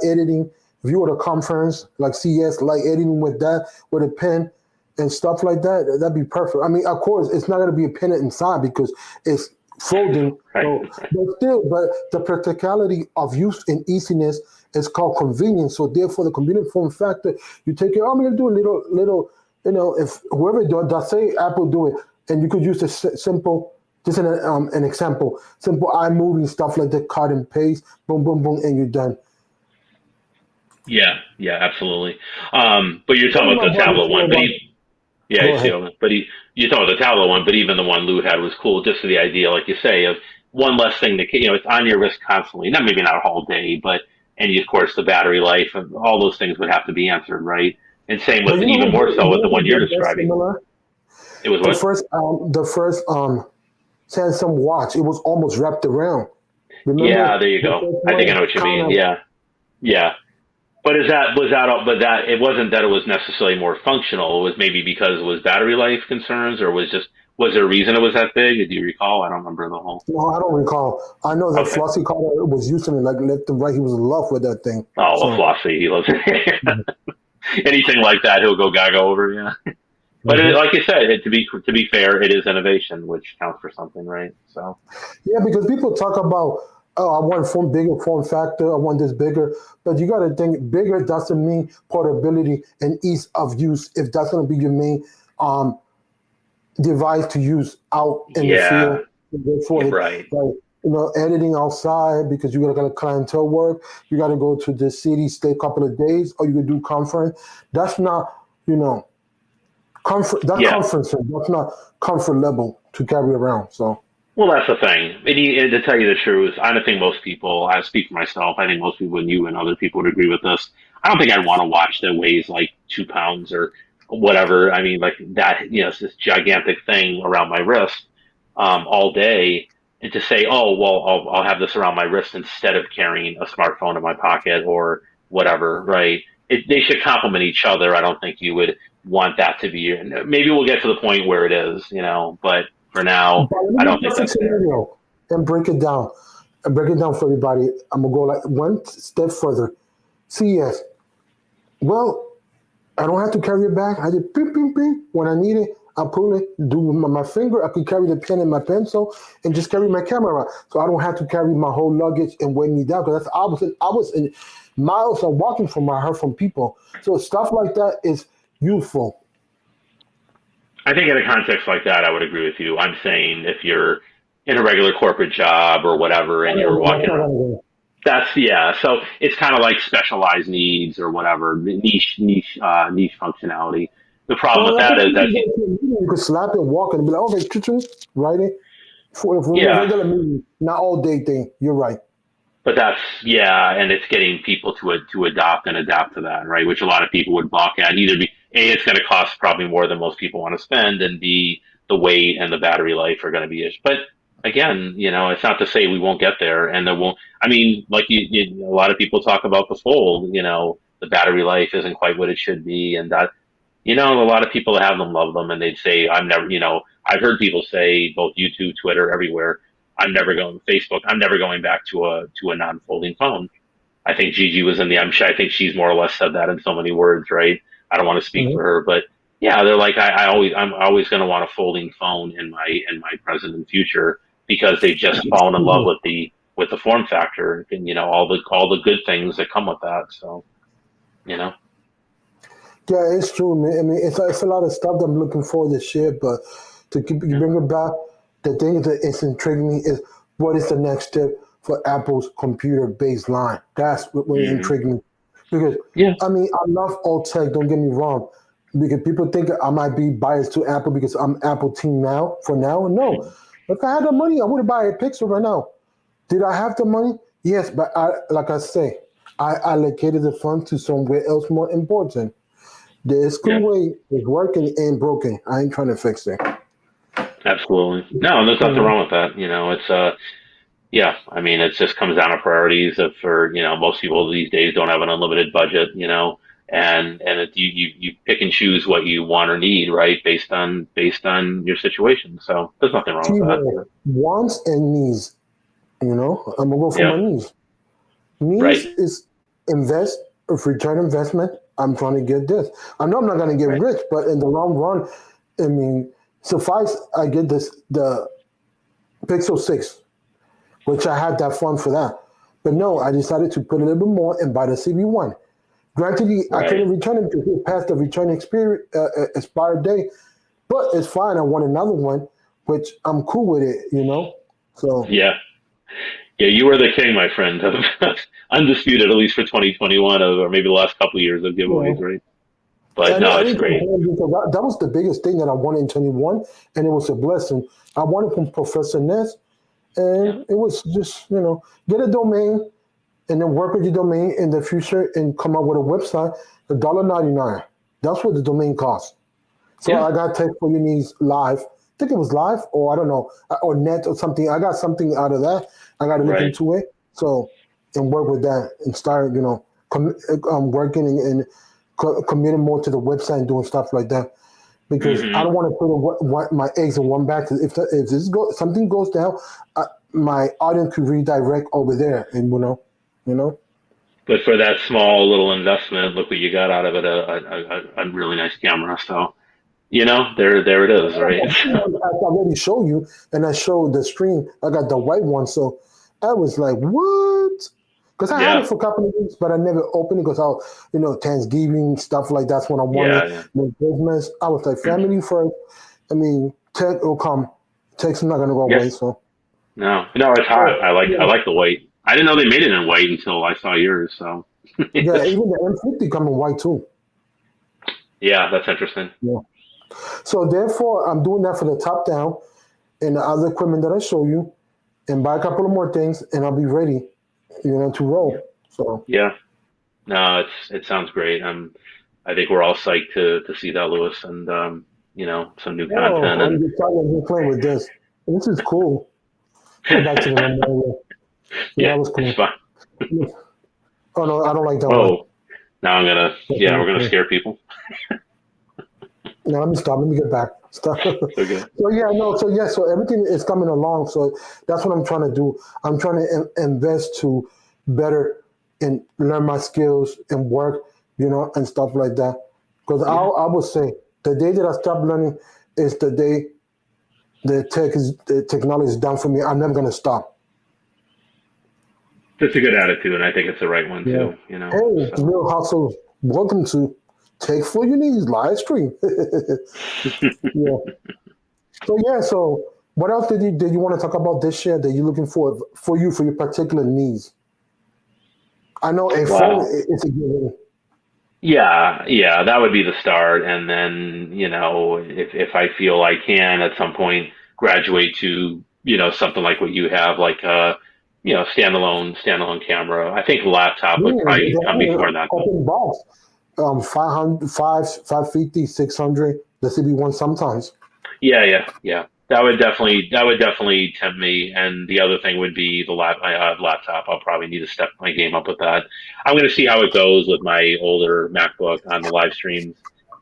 editing. If you were at a conference like CES, light editing with that, with a pen and stuff like that, that'd be perfect. I mean, of course, it's not going to be a pen inside because it's folding. right. So, but the practicality of use and easiness is called convenience. So, therefore, the convenient form factor, you take it. Oh, I'm going to do a little. If whoever does say Apple do it, and you could use the simple. Just an example, simple iMovie stuff like that, cut and paste, boom, boom, boom, and you're done. Yeah, yeah, absolutely. But you're Tell talking me about the about tablet one, but it. yeah, Go I see. ahead. But you're talking about the tablet one, but even the one Lou had was cool. Just for the idea, like you say, of one less thing that it's on your wrist constantly. Not maybe not a whole day, but and of course the battery life and all those things would have to be answered, right? And same But with even more so with the one you're that's describing. similar? It was The what? first, Samsung watch, it was almost wrapped around. Yeah, Remember there you the go. first I think I one? know what you Kind mean. of. Yeah, yeah. But is that was that all- but that it wasn't that it was necessarily more functional. It was maybe because it was battery life concerns, or was there a reason it was that big? Do you recall? I don't remember the whole. No, I don't recall. I know that Okay. Flossie Carter was using it like left and right. He was in love with that thing. Oh well, So, Flossie, he loves anything like that. He'll go gaga over. Yeah. But mhm. like you said, to be fair, it is innovation, which counts for something, right? So Yeah, because people talk about, oh, I want bigger form factor, I want this bigger, but you got to think bigger doesn't mean portability and ease of use. If that's going to be your main um, device to use out in the yeah, field, therefore, right. like editing outside because you got to clientele work, you got to go to the city, stay a couple of days, or you could do conference. That's not you know comfort. That's Yeah. conferencing. That's not comfort level to carry around. So. Well, that's the thing. And to tell you the truth, I don't think most people, I speak for myself, I think most people and you and other people would agree with this. I don't think I'd want to watch that weighs like 2 pounds or whatever. I mean, like that, it's this gigantic thing around my wrist all day. And to say, oh, well, I'll have this around my wrist instead of carrying a smartphone in my pocket or whatever, right? They should complement each other. I don't think you would want that to be, maybe we'll get to the point where it is, but for now, But let me I give don't you a think different that's there. scenario and break it down. And break it down for everybody. I'm gonna go like one step further. CES. Well, I don't have to carry it back. I just ping, ping, ping. When I need it, I pull it, do with my finger. I can carry the pen and my pencil and just carry my camera. So I don't have to carry my whole luggage and weigh me down. Because I was in miles of walking from I heard from people. So stuff like that is useful. I think in a context like that, I would agree with you. I'm saying if you're in a regular corporate job or whatever Oh, and no, you're no, that's walking not around, gonna go. yeah. So it's kind of like specialized needs or whatever, niche functionality. The problem Well, with like that if is you that, can go to a meeting, you could slap and walk and be like, okay, choo-choo, write it. For a yeah, regular meeting, not all day thing. You're right. but yeah, and it's getting people to adopt and adapt to that, right? Which a lot of people would balk at. Either be A, it's going to cost probably more than most people want to spend, and B, the weight and the battery life are going to be issues. But again, it's not to say we won't get there, and there won't. I mean, like a lot of people talk about the Fold. The battery life isn't quite what it should be, and that a lot of people that have them love them, and they'd say, "I'm never." I've heard people say both YouTube, Twitter, everywhere. I'm never going Facebook. I'm never going back to a non-folding phone. I think Gigi was in the. I think she's more or less said that in so many words, right? I don't want to speak Mhm. for her, but yeah, they're like, I'm always going to want a folding phone in my present and future because they've just fallen in love with the form factor and all the good things that come with that. So you know, Yeah, it's true, man. I mean, it's a lot of stuff that I'm looking forward to share, but to keep you yeah, bring it back, the thing that is intriguing me is what is the next step for Apple's computer based line? That's what really hmm intrigues me. Because yeah, I mean, I love all tech. Don't get me wrong. Because people think I might be biased to Apple because I'm Apple team now. For now, no. mhm. If I had the money, I would buy a Pixel right now. Did I have the money? Yes, but like I say, I allocated the fund to somewhere else more important. The Yeah, school way is working and broken. I ain't trying to fix it. absolutely. No, there's nothing Mhm. wrong with that. It's yeah. I mean, it just comes down to priorities. Of for most people these days don't have an unlimited budget. You pick and choose what you want or need, right, based on your situation. So there's nothing wrong with that. Keyword wants and needs. I'm gonna go for Yeah, my needs. Needs right, is invest of return investment. I'm trying to get this. I know I'm not gonna get right. rich, but in the long run, I mean, suffice I get this the Pixel 6, which I had that fund for that. But no, I decided to put a little bit more and buy the CB1. Granted, I Right. couldn't return it because it passed the return expired day, but it's fine. I want another one, which I'm cool with it. So, Yeah. Yeah, you were the king, my friend, of undisputed, at least for 2021, or maybe the last couple of years of you giveaways, know, right? But no, I it's didn't great. complain because that was the biggest thing that I wanted in 21, and it was a blessing. I wanted from Professor Ness, Yeah. and it was just, get a domain and then work with your domain in the future and come up with a website, $1.99. That's what the domain costs. So Yeah. I got Tech for Your Needs live. I think it was live, or I don't know, or net or something. I got something out of that. I got to look Right. into it. So, and work with that and start, working and committing more to the website and doing stuff like that. Because I Hmm. don't want to put my eggs in one basket. If something goes down, my audience could redirect over there, and you know. But for that small little investment, look what you got out of it, a really nice camera. So, there it is, right? I already showed you, and I showed the screen. I got the white one, so I was like, "What?" Because I had Yeah. it for a couple of weeks, but I never opened it because Thanksgiving stuff like that's when I wanted Yeah. Christmas. I was like, Yeah. family first. I mean, tech will come. Tech's not gonna go Yeah. away. So, No, no, it's hot. I yeah, like the white. I didn't know they made it in white until I saw yours. So, yeah. Even the M50 come in white too. yeah, that's interesting. Yeah. So therefore, I'm doing that for the top down and the other equipment that I show you, and buy a couple of more things, and I'll be ready, to roll. So. Yeah. No, it sounds great. I think we're all psyched to see that, Lewis, and some new Oh, content. I'm And excited to play with this. This is cool. Go back to the number area. Yeah, yeah, that was it's cool. fun. Oh no, I don't like that one. Oh, now I'm gonna, That's yeah, not we're gonna cool. scare people. No, let me stop. Let me get back. Stop. So good. So yeah, no. So yeah, so everything is coming along. So that's what I'm trying to do. I'm trying to invest to better and learn my skills and work, and stuff like that. Because Yeah, I would say the day that I stop learning is the day the technology is done for me. I'm never gonna stop. that's a good attitude, and I think it's the right one Yeah. too. Hey, So Real Hustle. Welcome to Take for Your Needs live stream. Yeah. So yeah. So what else did you want to talk about this year that you're looking for you for your particular needs? I know a phone well, is a given. yeah, yeah, that would be the start, and then if I feel I can at some point graduate to something like what you have, like standalone camera. I think laptop would Yeah, probably they come have before an that though. open box. 500, 550, 600. The CB1 sometimes. Yeah, yeah, yeah. That would definitely tempt me. And the other thing would be my laptop. I'll probably need to step my game up with that. I'm going to see how it goes with my older MacBook on the live streams.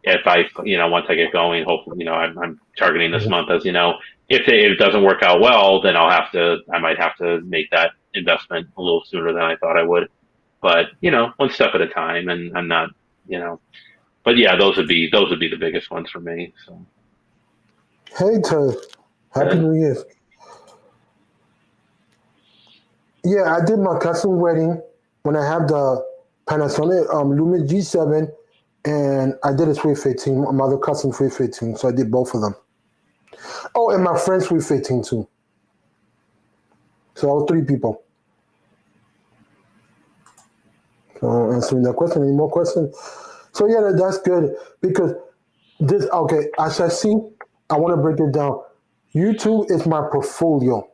If once I get going, hopefully, I'm targeting this month as if it doesn't work out well, then I might have to make that investment a little sooner than I thought I would. But, one step at a time, and I'm not, you know, but yeah, those would be the biggest ones for me. So, Hey, Ted. Happy good. New Year. Yeah, I did my custom wedding when I have the Panasonic Lumia G7, and I did a 315, my other custom 315. So I did both of them. Oh, and my friend's 315 too. So I was three people. So answering that question. Any more questions? So yeah, that's good because this. Okay, as I see, I want to break it down. YouTube is my portfolio.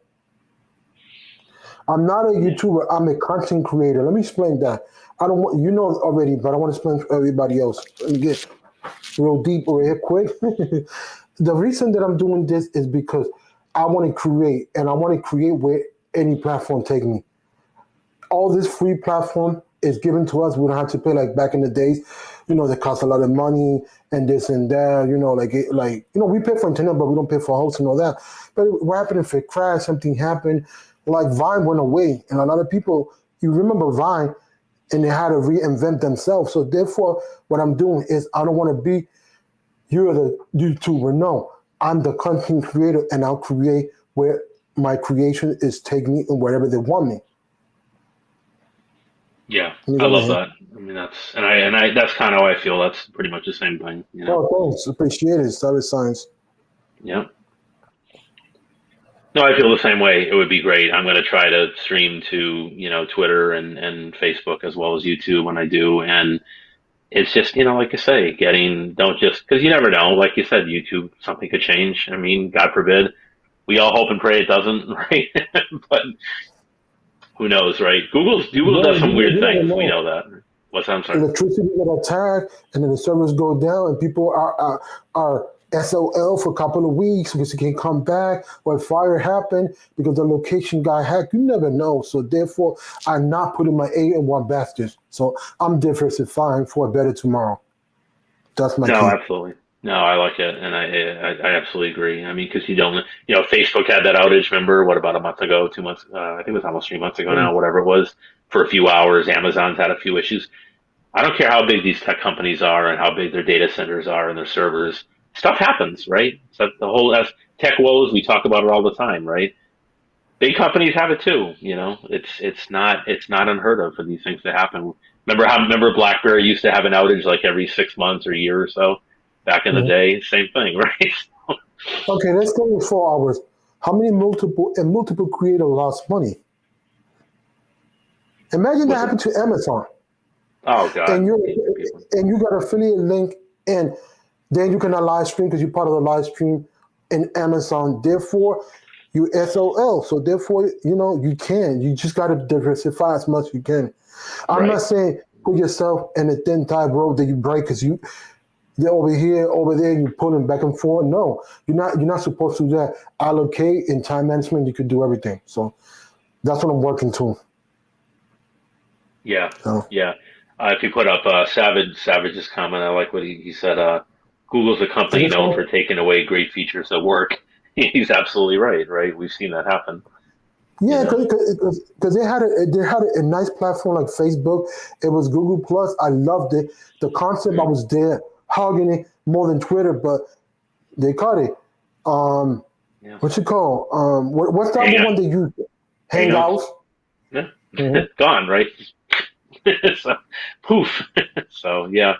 I'm not a Yeah. YouTuber. I'm a content creator. Let me explain that. I don't want you know already, but I want to explain to everybody else. Let me get real deep over here quick. The reason that I'm doing this is because I want to create, and I want to create where any platform take me. All this free platform is given to us. We don't have to pay like back in the days. They cost a lot of money and this and that. We pay for internet, but we don't pay for hosting and all that. But what happened if it crashed? Something happened. Like Vine went away, and a lot of people. You remember Vine, and they had to reinvent themselves. So therefore, what I'm doing is I don't want to be you're the YouTuber. No, I'm the content creator, and I'll create where my creation is taking me and wherever they want me. Yeah, Let me I go love ahead. that. I mean, that's that's kind of how I feel. That's pretty much the same thing, you know. Oh, thanks. Appreciate it. Sorry, science. Yeah. No, I feel the same way. It would be great. I'm going to try to stream to, Twitter and Facebook as well as YouTube when I do. And it's just, like you say, don't just, because you never know. Like you said, YouTube, something could change. I mean, God forbid. We all hope and pray it doesn't, right? But who knows, right? Google No, does some weird you never things. We know. know that. What's that? I'm sorry. Electricity get attacked, and then the servers go down, and people are SOL for a couple of weeks because they can't come back, or fire happened because the location got hacked. You never know. So therefore, I'm not putting my egg in one basket. So I'm diversifying for a better tomorrow. That's my No, key. absolutely. No, I like it, and I absolutely agree. I mean, because you don't, Facebook had that outage. Remember what about a month ago, 2 months? I think it was almost 3 months ago now. Whatever it was, for a few hours. Amazon's had a few issues. I don't care how big these tech companies are and how big their data centers are and their servers. Stuff happens, right? So the whole as tech woes, we talk about it all the time, right? Big companies have it too. It's not unheard of for these things to happen. Remember BlackBerry used to have an outage like every 6 months or a year or so back in the Mhm. day. Same thing, right? Okay, let's go with 4 hours. How many multiple creator lost money? Imagine that Was it? happened to Amazon, Oh and God, you these people. and you got an affiliate link, and then you cannot live stream because you're part of the live stream in Amazon. Therefore, you SOL. So therefore, you can. You just got to diversify as much as you can. I'm not Right. saying put yourself in a thin type road that you break because you're over here, over there, you're pulling back and forth. No, you're not supposed to do that. Allocate in time management, you could do everything. So that's what I'm working to. Yeah. So Yeah. If you put up Savage's comment, I like what he said. Google's a is company this known for one? taking away great features that work. He's absolutely right. Right. We've seen that happen. You Yeah, know. because they had a nice platform like Facebook. It was Google Plus. I loved it. The concept I Mm, was there hugging it more than Twitter, but they cut it. Um, yeah. what you call? What's the other Hang one they use? Hangouts. Hangouts. Yeah. Mhm. Gone. Right. So, poof. So yeah.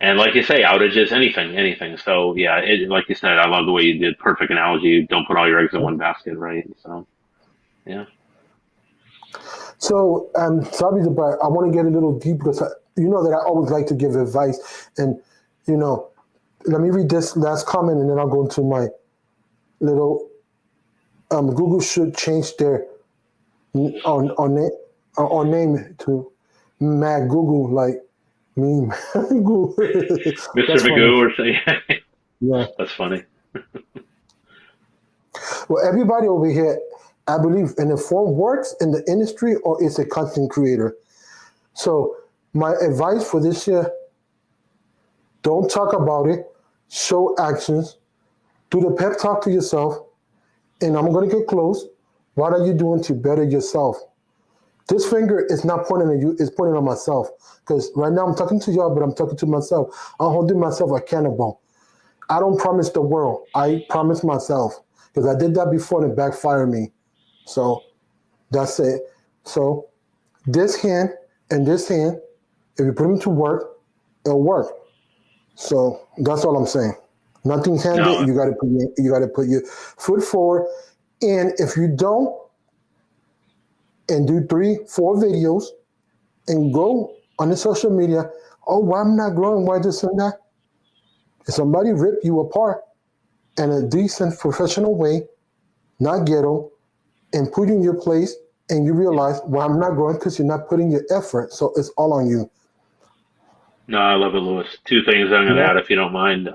And like you say, outages, anything. So yeah, like you said, I love the way you did. Perfect analogy. Don't put all your eggs in one basket, right? So yeah. So I'm sorry, but I want to get a little deep because you know that I always like to give advice, and you know, let me read this last comment, and then I'll go into my little. Google should change their on name to Mad Google like me. Google. Mr. That's funny. Magoo or something. Yeah. That's funny. Well, everybody over here, I believe, in the form works in the industry or is a content creator. So my advice for this year: don't talk about it, show actions, do the pep talk to yourself, and I'm going to get close. What are you doing to better yourself? This finger is not pointing at you, it's pointing at myself. Because right now I'm talking to y'all, but I'm talking to myself. I'm holding myself accountable. I don't promise the world. I promise myself. Because I did that before and it backfired me. So that's it. So this hand and this hand, if you put them to work, it'll work. So that's all I'm saying. Nothing handed. No, You got to put your foot forward. And if you don't, and do 3, 4 videos, and go on the social media. Oh, why I'm not growing? Why this and that? If somebody rip you apart in a decent professional way, not ghetto, and put you in your place, and you realize, well, I'm not growing because you're not putting your effort. So it's all on you. No, I love it, Lewis. Two things I'm going to Yeah. add, if you don't mind.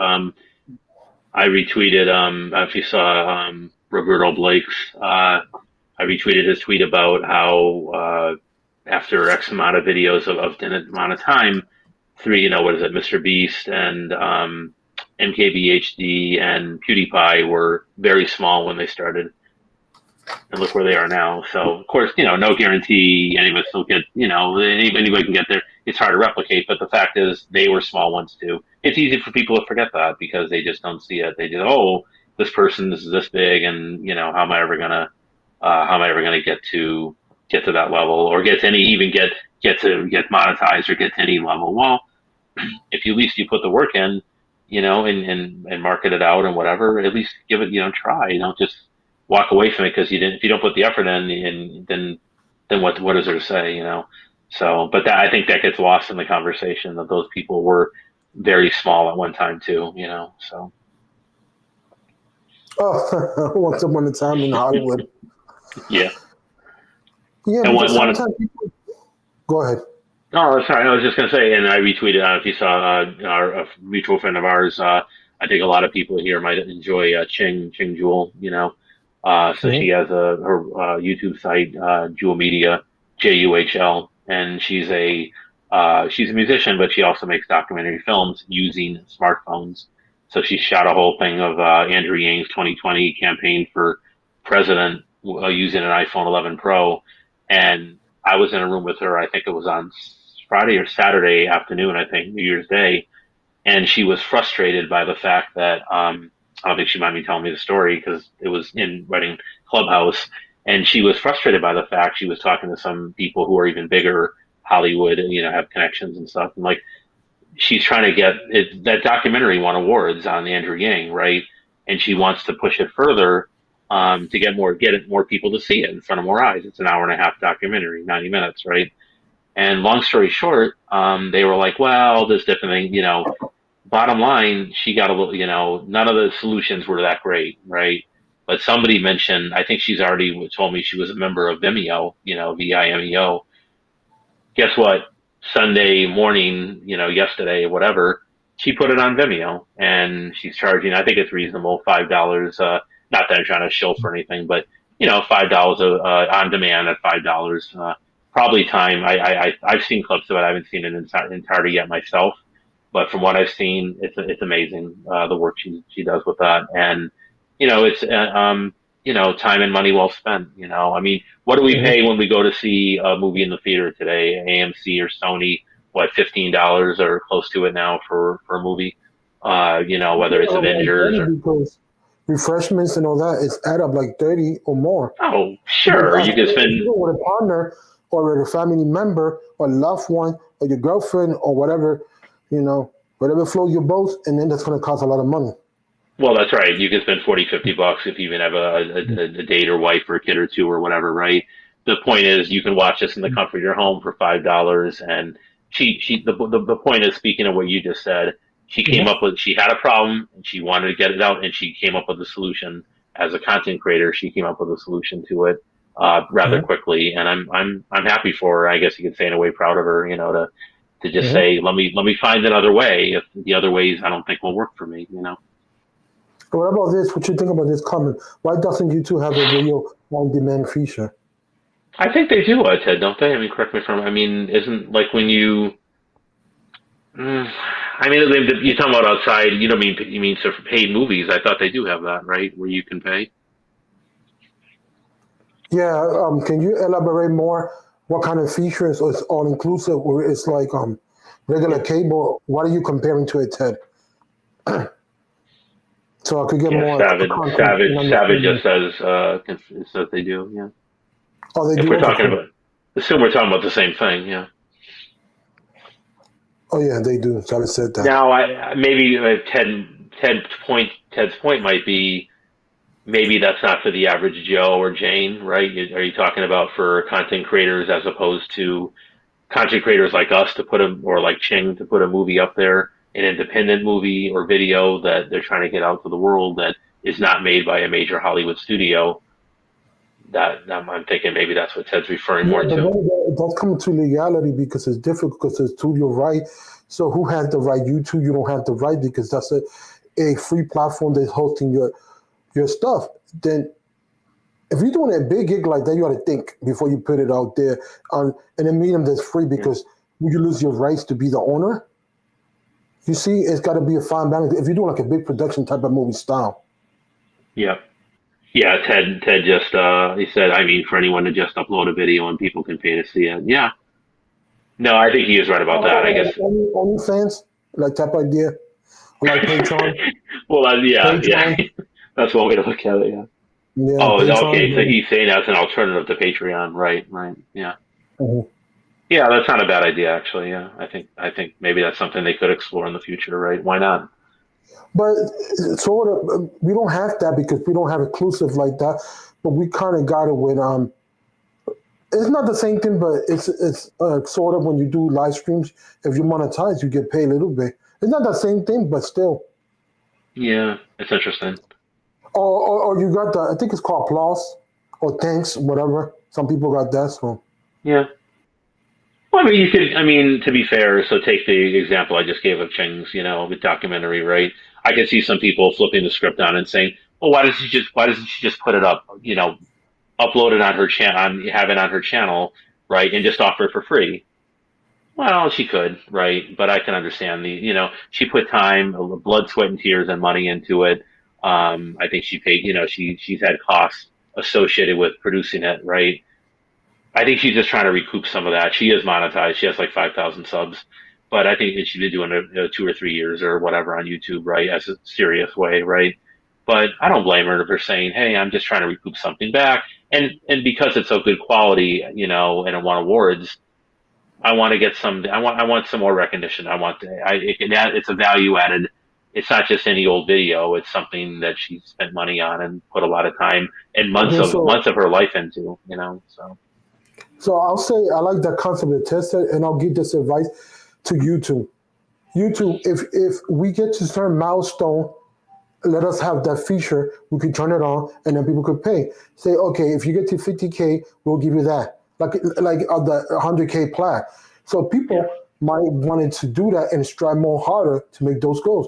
I retweeted, if you saw Roberto Blake's, I retweeted his tweet about how after X amount of videos of an amount of time, three, what is it, Mr. Beast and MKBHD and PewDiePie were very small when they started, and look where they are now. So of course, no guarantee any of us will get, anybody can get there. It's hard to replicate, but the fact is they were small ones too. It's easy for people to forget that because they just don't see it. They just, oh, this person is this big, and how am I ever gonna get to that level or get to get monetized or get to any level? Well, if you at least you put the work in, and market it out and whatever, at least give it, try. You don't just walk away from it because you didn't. If you don't put the effort in, and then what is there to say? So, but I think that gets lost in the conversation that those people were very small at one time too. So Oh, once upon a time in Hollywood. yeah. Yeah, And because one sometimes people. Go ahead. Oh, sorry. I was just going to say, and I retweeted. If you saw a mutual friend of ours, I think a lot of people here might enjoy Ching Jewel. So she Hmm. has her YouTube site, Jewel Media, JUHL, and she's a musician, but she also makes documentary films using smartphones. So she shot a whole thing of Andrew Yang's 2020 campaign for president using an iPhone 11 Pro, and I was in a room with her. I think it was on Friday or Saturday afternoon, I think, New Year's Day, and she was frustrated by the fact that I don't think she minded me telling me the story because it was in Reading Clubhouse, and she was frustrated by the fact she was talking to some people who are even bigger Hollywood, have connections and stuff, and like she's trying to get it, that documentary won awards on Andrew Yang, right? And she wants to push it further to get it more people to see it in front of more eyes. It's an hour and a half documentary, 90 minutes, right? And long story short, they were like, well, this different thing, bottom line, she got a little, none of the solutions were that great, right? But somebody mentioned, I think she's already told me she was a member of Vimeo, Vimeo. Guess what? Sunday morning, yesterday, whatever, she put it on Vimeo and she's charging, I think it's reasonable, $5. Not that I'm trying to shill for anything, but $5 on demand at $5. Probably time. I've seen clips of it. I haven't seen it in entirety yet myself, but from what I've seen, it's amazing the work she does with that, and it's time and money well spent. I mean, what do we Hmm. pay when we go to see a movie in the theater today? AMC or Sony, what, $15 or close to it now for a movie? Whether it's Like Avengers 30 or because refreshments and all that is add up like 30 or more. oh, Because sure, you can if you spend. go with a partner or with a family member or loved one or your girlfriend or whatever, whatever floats your boat, and then that's going to cost a lot of money. Well, that's right. You can spend 40, $50 if you even have a date or wife or a kid or two or whatever, right? The point is you can watch this in the comfort of your home for $5. And the point is, speaking of what you just said, Hmm. she had a problem and she wanted to get it out and she came up with a solution. As a content creator, she came up with a solution to it, rather Hmm. quickly. And I'm happy for her. I guess you could say in a way proud of her, to just Hmm. say, let me find another way if the other ways I don't think will work for me. What about this? What you think about this comment? Why doesn't YouTube have a video on demand feature? I think they do, Ted, don't they? I mean, correct me if I'm. I mean, isn't like when you. Mm, I mean, you're talking about outside. You don't mean you mean so for paid movies? I thought they do have that, right? Where you can pay. Yeah, can you elaborate more? What kind of features is all inclusive, or it's like regular Yeah, cable? What are you comparing to it, Ted? So I could get yeah. more context and Savage understanding. just says it says they do. Yeah. Oh, they If do. we're Okay, talking cool. about, assume we're talking about the same thing. Yeah. Oh yeah, they do. So I said that. Now, maybe Ted's point might be maybe that's not for the average Joe or Jane, right? Are you talking about for content creators as opposed to content creators like us to or like Ching to put a movie up there, an independent movie or video that they're trying to get out to the world that is not made by a major Hollywood studio? I'm thinking maybe that's what Ted's referring Yeah, more but to. then it does come to legality because it's difficult because it's to your right. So who has the right? You two, you don't have the right because that's a free platform that's hosting your stuff. Then if you're doing a big gig like that, you got to think before you put it out there on in a medium that's free Yeah. because you lose your rights to be the owner. You see, it's got to be a fine balance. If you're doing like a big production type of movie style, Yeah. Yeah, Ted just he said, I mean, for anyone to just upload a video and people can pay to see it. Yeah. No, I think he is right about that. I guess. only fans like type idea, or like Patreon, Well, yeah, yeah. Patreon, That's one way to look at it. Yeah. yeah, Oh, Patreon. okay. So he's saying that's an alternative to Patreon, right? Right. Yeah. Mhm. Yeah, that's not a bad idea, actually. Yeah, I think maybe that's something they could explore in the future, right? Why not? But sort of, we don't have that because we don't have exclusive like that. But we kind of got it with It's not the same thing, but it's sort of when you do live streams. If you monetize, you get paid a little bit. It's not the same thing, but still. Yeah, it's interesting. Or you got the I think it's called applause or thanks, whatever. Some people got that. So Yeah. Well, I mean, you could. I mean, to be fair, so take the example I just gave of Cheng's, the documentary, right? I can see some people flipping the script on and saying, "Well, why doesn't she just put it up, upload it on her channel, have it on her channel, right, and just offer it for free?" Well, she could, right? But I can understand she put time, blood, sweat, and tears and money into it. I think she paid, she's had costs associated with producing it, right? I think she's just trying to recoup some of that. She is monetized. She has like 5,000 subs, but I think that she's been doing it 2 or 3 years or whatever on YouTube, right? As a serious way, right? But I don't blame her for saying, "Hey, I'm just trying to recoup something back," and because it's of good quality, and it won awards. I want to get some. I want some more recognition. It's a value added. It's not just any old video. It's something that she spent money on and put a lot of time and months okay, of so months of her life into. So so I'll say I like that concept of tested, and I'll give this advice to YouTube. YouTube, if we get to certain milestone, let us have that feature. We could turn it on, and then people could pay. Say, okay, if you get to 50K, we'll give you that, like the 100K plaque. So yeah, people might wanted to do that and strive more harder to make those goals.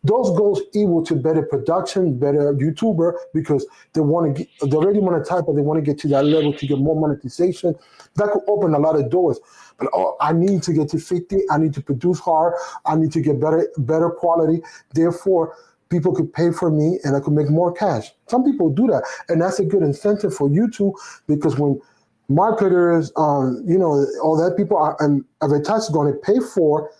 Those goals equal to better production, better YouTuber because they already want to type, but they want to get to that level to get more monetization. That could open a lot of doors. But I need to get to 50. I need to produce hard. I need to get better quality. Therefore, people could pay for me and I could make more cash. Some people do that. And that's a good incentive for YouTube because when marketers, all that people are and advertisers going to pay for,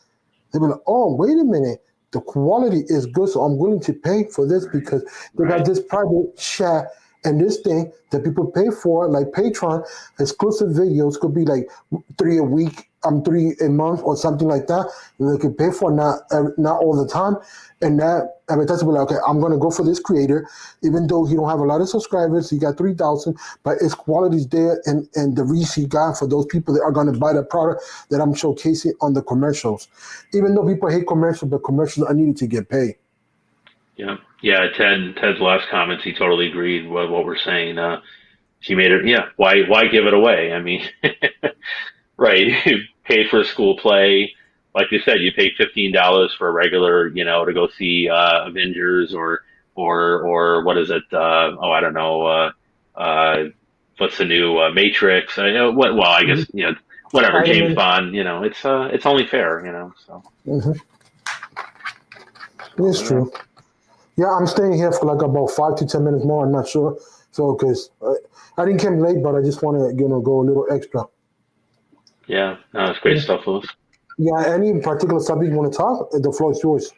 they'll be like, oh, wait a minute. The quality is good, so I'm willing to pay for this because they got right. this private chat and this thing that people pay for, like Patreon, exclusive videos could be like 3 a week, 3 a month, or something like that. And they could pay for not all the time, and that advertiser will be like, okay, I'm gonna go for this creator, even though he don't have a lot of subscribers, he got 3,000, but his quality's there, and the reach he got for those people that are gonna buy the product that I'm showcasing on the commercials. Even though people hate commercials, but commercials are needed to get paid. Yeah, yeah. Ted's last comments, he totally agreed with what we're saying. She made it. Yeah. Why give it away? I mean, right. You pay for a school play. Like you said, you pay $15 for a regular, to go see Avengers or what is it? I don't know. What's the new Matrix? I know what. Well, I guess Mhm. whatever James Spider-Man. Bond. It's only fair. So Hmm. so It's true. Yeah, I'm staying here for like about 5 to 10 minutes more. I'm not sure. So, because I didn't come late, but I just want to, go a little extra. yeah. No, it's great stuff, Louis. Yeah, any particular subject you want to talk, the floor is yours.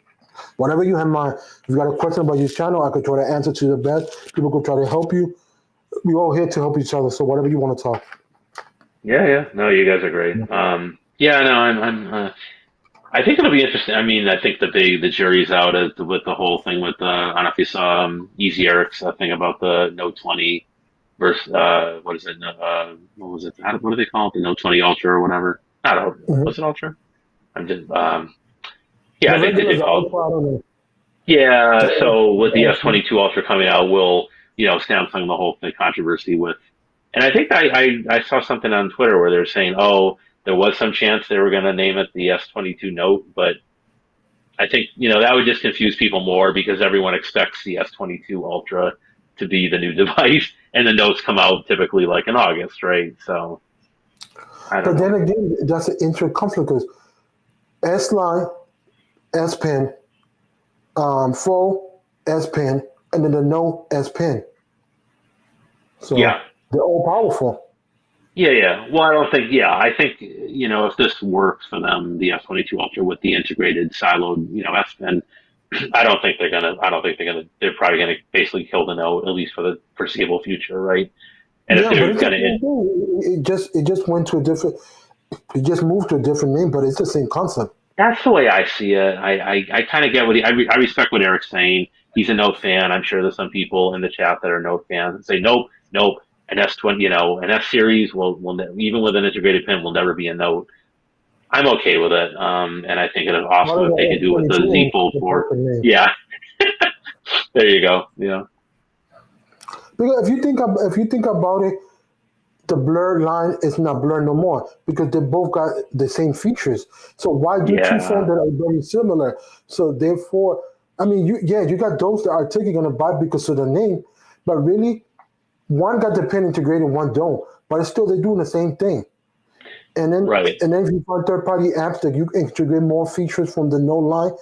Whatever you have in mind. If you got a question about your channel, I could try to answer to the best. People could try to help you. We all here to help each other. So, whatever you want to talk. Yeah, yeah. No, you guys are great. Yeah, no, I think it'll be interesting. I mean, I think the jury's out with the whole thing with I don't know if you saw Easy Eric's thing about the Note 20 versus what is it? What was it? What do they call it? The Note 20 Ultra or whatever? I don't know. Mhm. Was it Ultra? I'm just yeah, The I think regular, they the call it. ultra, I don't know. Yeah, The, so with the the, S22 Ultra coming out, will Samsung the whole thing controversy with And I think I saw something on Twitter where they're saying, oh, there was some chance they were going to name it the S22 Note, but I think, that would just confuse people more because everyone expects the S22 Ultra to be the new device, and the notes come out typically like in August, right? So I don't But then know. again, that's an interesting conflict because S line, S Pen, full S Pen, and then the no S Pen. Yeah. So they're all powerful. Yeah, yeah. Well, I don't think, yeah, I think, if this works for them, the S22 Ultra with the integrated siloed, S Pen, they're probably gonna basically kill the Note, at least for the foreseeable future, right? And if Yeah, but they're it's the gonna, same thing. It just went to a different. It just moved to a different name, but it's the same concept. that's the way I see it. I kind of get I respect what Eric's saying. He's a Note fan. I'm sure there's some people in the chat that are Note fans and say, nope, nope, an S20, an S series even with an integrated pin will never be a Note. I'm okay with it. And I think it is What awesome is if they the can do it with the Z S22 Fold the 4. perfect name? Yeah, there you go. Yeah, Because if you think about it, the blur line is not blur no more because they both got the same features. So why do two phones yeah, that are very similar? So therefore, I mean, you got those that are typically gonna buy because of the name, but really, one got the pen integrated, one don't. But it's still they're doing the same thing. And then right. and then if you find third party apps that you integrate more features from the no line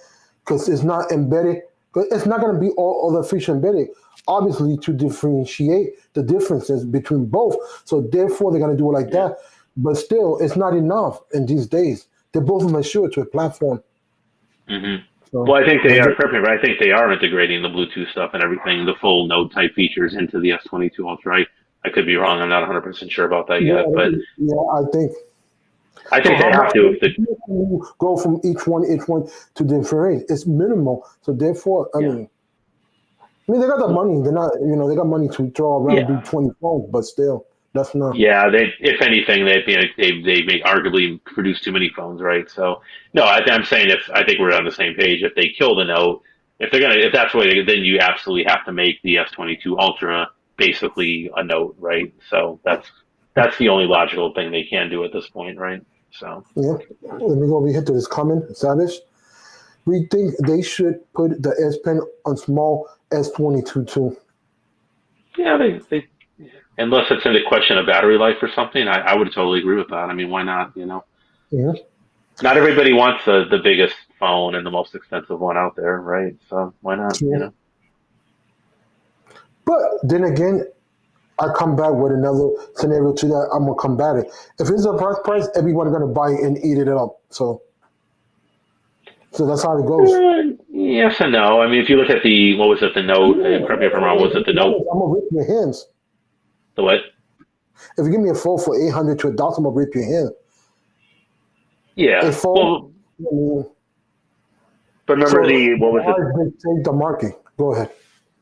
because it's not embedded. 'Cause it's not going to be all other features embedded. Obviously, to differentiate the differences between both. So therefore, they're going to do it like Yeah. that. But still, it's not enough in these days. They're both mature to a platform. hmm So Well, I think they that's are just, perfect, but I think they are integrating the Bluetooth stuff and everything, the full Note type features into the S22 Ultra. I could be wrong. I'm not 100% sure about that yeah, yet, but yeah. I think I so. think they How have much to. If the can you go from each one to differentiate? It's minimal. So therefore, I Yeah, mean. I mean, they got the money. They're not, they got money to throw around, do yeah, 20 phones, but still, that's not. yeah. They, if anything, they may arguably produce too many phones, right? So no, I'm saying if I think we're on the same page. If they kill the Note, if that's the way, then you absolutely have to make the S22 Ultra basically a Note, right? So that's the only logical thing they can do at this point, right? So Yeah. Let me go over here to this comment. Savage. We think they should put the S Pen on small S22 too. yeah, they unless it's in the question of battery life or something, I would totally agree with that. I mean, why not? Yeah. Not everybody wants the biggest phone and the most expensive one out there, right? So why not? Yeah. But then again, I come back with another scenario to that. I'm gonna combat it. If it's a price, everyone's gonna buy it and eat it up. So that's how it goes. Yes and no. I mean, if you look at what was it, the Yeah. Note? Correct me if I'm wrong. Was it the Note? I'm gonna rip your hands. The what? If you give me a phone for 800 to $1,000, I'm gonna rip your hand. A Yeah. phone. Well, I mean, but remember so what was it? I dictate the market. Go ahead.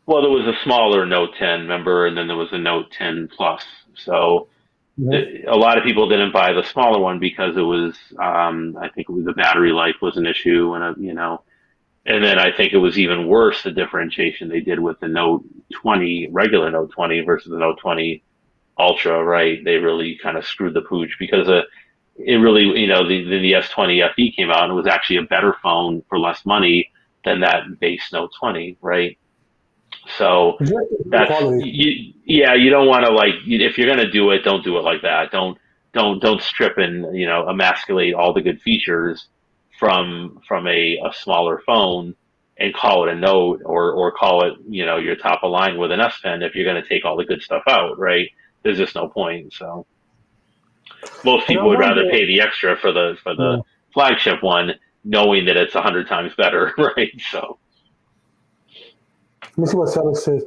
Well, there was a smaller Note 10, remember, and then there was a Note 10 Plus. So Mhm. a lot of people didn't buy the smaller one because it was, I think, the battery life was an issue, and then I think it was even worse the differentiation they did with the Note 20, regular Note 20 versus the Note 20 Ultra, right? They really kind of screwed the pooch because it really, the S20 FE came out and it was actually a better phone for less money than that base Note 20, right? So Just good quality. yeah, you don't want to if you're gonna do it, don't do it like that. Don't strip and emasculate all the good features from a smaller phone and call it a Note or call it your top of line with an S Pen if you're gonna take all the good stuff out, right? There's just no point. So most And I people would rather wonder, pay the extra for the yeah, flagship one, knowing that it's 100 times better, right? So let me see what Sally says.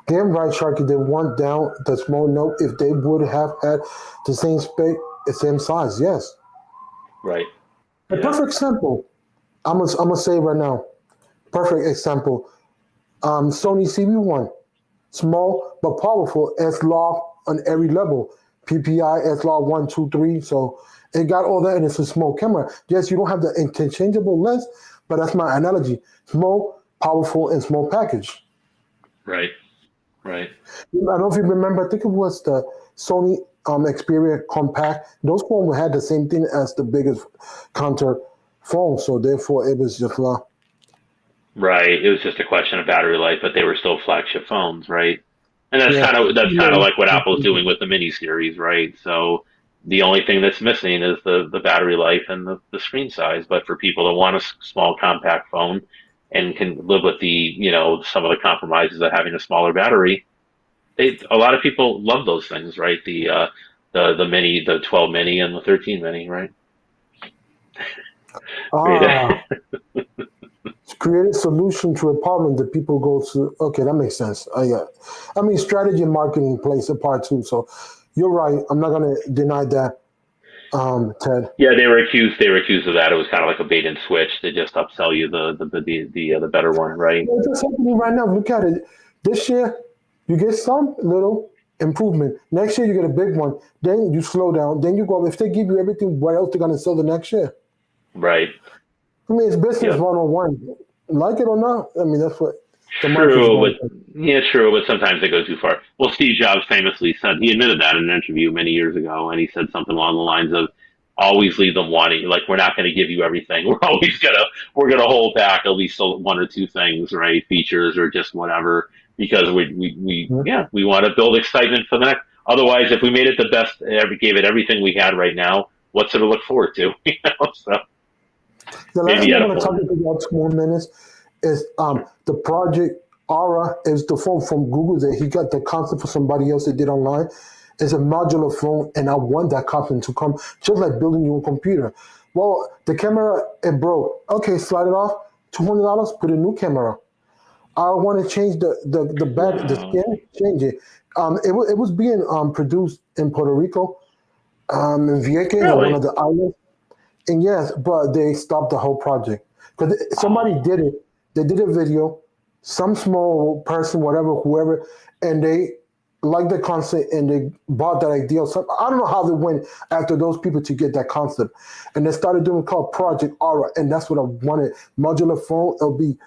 Damn right, Sharky, they want down the small note if they would have had the same spec, the same size. Yes. right, A yeah, perfect example. I'm gonna say it right now. Perfect example. Sony CB1, small but powerful, S log on every level. PPI, S log 1, 2, 3. So it got all that, and it's a small camera. Yes, you don't have the interchangeable lens, but that's my analogy. Small, powerful, and small package. right. Right. I don't know if you remember. I think it was the Sony Xperia Compact. Those phones had the same thing as the biggest counter phone, so therefore it was just Right. It was just a question of battery life, but they were still flagship phones, right? And yeah. that's kind of like what Apple's doing with the mini series, right? So the only thing that's missing is the battery life and the screen size. But for people that want a small compact phone and can live with the, some of the compromises of having a smaller battery, a lot of people love those things, right? The mini, the 12 mini and the 13 mini, right? Great. Ah, create a solution to a problem that people go to. Okay, that makes sense. I mean, strategy and marketing plays a part too. So you're right. I'm not gonna deny that, Ted. Yeah, they were accused of that. It was kind of like a bait and switch to just upsell you the better one, right? Well, it's happening right now. Look at it. This year, you get some little improvement. Next year, you get a big one. Then you slow down. Then you go. If they give you everything, what else they're gonna sell the next year? Right. I mean, it's business Yep. 101. Like it or not, I mean, that's what the market's True, going but for. yeah, true, but sometimes they go too far. Well, Steve Jobs famously said he admitted that in an interview many years ago, and he said something along the lines of, "Always leave them wanting. Like we're not going to give you everything. We're gonna hold back at least one or two things, right? Features or just whatever, because Yeah. we want to build excitement for the next. Otherwise, if we made it the best, gave it everything we had right now, what's there to look forward to? So The last maybe thing at I a want to talk point. about 2 more minutes is the project Aura is the phone from Google that he got the concept for somebody else that did online. It's a modular phone, and I want that concept to come just like building your own computer. Well, the camera it broke. Okay, slide it off. $200. Put a new camera. I want to change the back the Wow, skin. Change it. It was being produced in Puerto Rico, in Vieques, on one really? of the islands. And yes, but they stopped the whole project because somebody Oh, did it. They did a video, some small person, whatever, whoever, and they liked the concept and they bought that idea. So I don't know how they went after those people to get that concept, and they started doing called Project Aura, and that's what I wanted. Modular phone, it'll be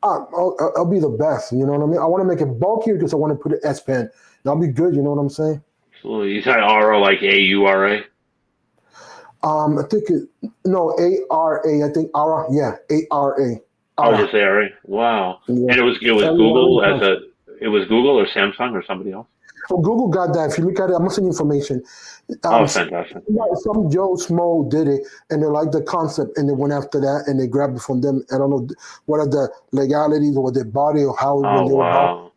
the best. You know what I mean? I want to make it bulkier because I want to put an S Pen. That'll be good. You know what I'm saying? absolutely. You said Aura like AURA? I think no ARA. I think Aura. Yeah, ARA. Oh, Aura. just ARA. Wow. Yeah. And it was Google as a it was Google or Samsung or somebody else? So Google got that. If you look at it, I'm gonna send you information. Oh, S- fantastic. some Joe Smo did it, and they liked the concept, and they went after that, and they grabbed it from them. I don't know what are the legalities or what they bought it or how when Oh, they were bought. wow.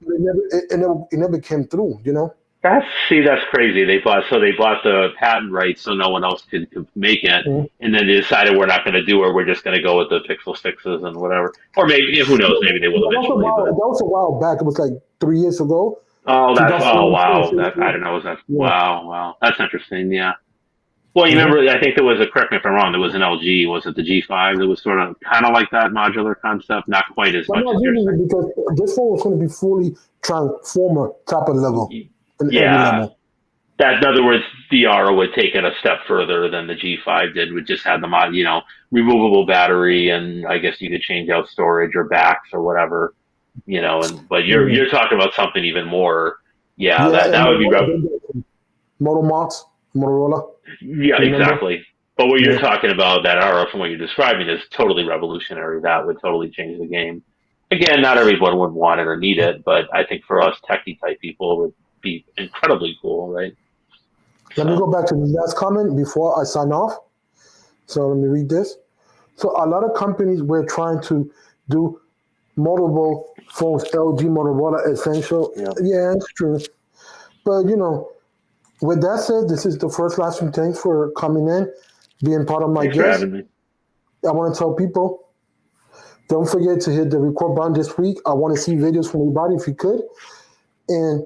It never came through. You know. That's crazy. They bought the patent rights so no one else could make it, Mhm. and then they decided we're not going to do it. We're just going to go with the Pixel sixes and whatever. Or maybe who knows? Maybe they will eventually. But That was a while back. It was like 3 years ago. oh 2017. wow, that I don't know. Was that Yeah. wow? That's interesting. Yeah. Well, you Mhm. remember, I think there was correct me if I'm wrong, there was an LG, was it the G5 that was sort of kind of like that modular concept, not quite as But I'm much not as you're using saying. it because this phone was going to be fully transformer type of level in every Yeah. level. That, in other words, the Aura would take it a step further than the G5 did, would just have the removable battery, and I guess you could change out storage or backs or whatever, but Yeah. you're talking about something even more, yeah, Yeah, that and would be, Motorola did that. Moto Mox, Motorola. yeah, Remember? exactly. But what you're Yeah. talking about, that Aura, from what you're describing, is totally revolutionary. That would totally change the game. Again, not everyone would want it or need it, but I think for us techie type people, it would be incredibly cool, right? Let me So, go back to the last comment before I sign off. So let me read this. So a lot of companies were trying to do multiple phones, LG, Motorola, Essential. yeah. Yeah, it's true. But with that said, this is the first last few thanks for coming in, being part of my Thanks for guest. having me. I want to tell people, don't forget to hit the record button this week. I want to see videos from everybody if you could. And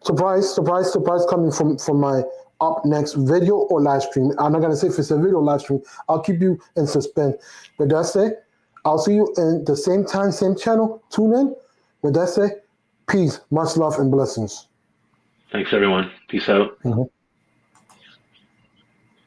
surprise, surprise, surprise coming from my up next video or live stream. I'm not gonna say if it's a video or live stream. I'll keep you in suspense. But that's it. I'll see you in the same time, same channel. Tune in. With that said, peace, much love, and blessings. Thanks, everyone. Peace out. Mhm.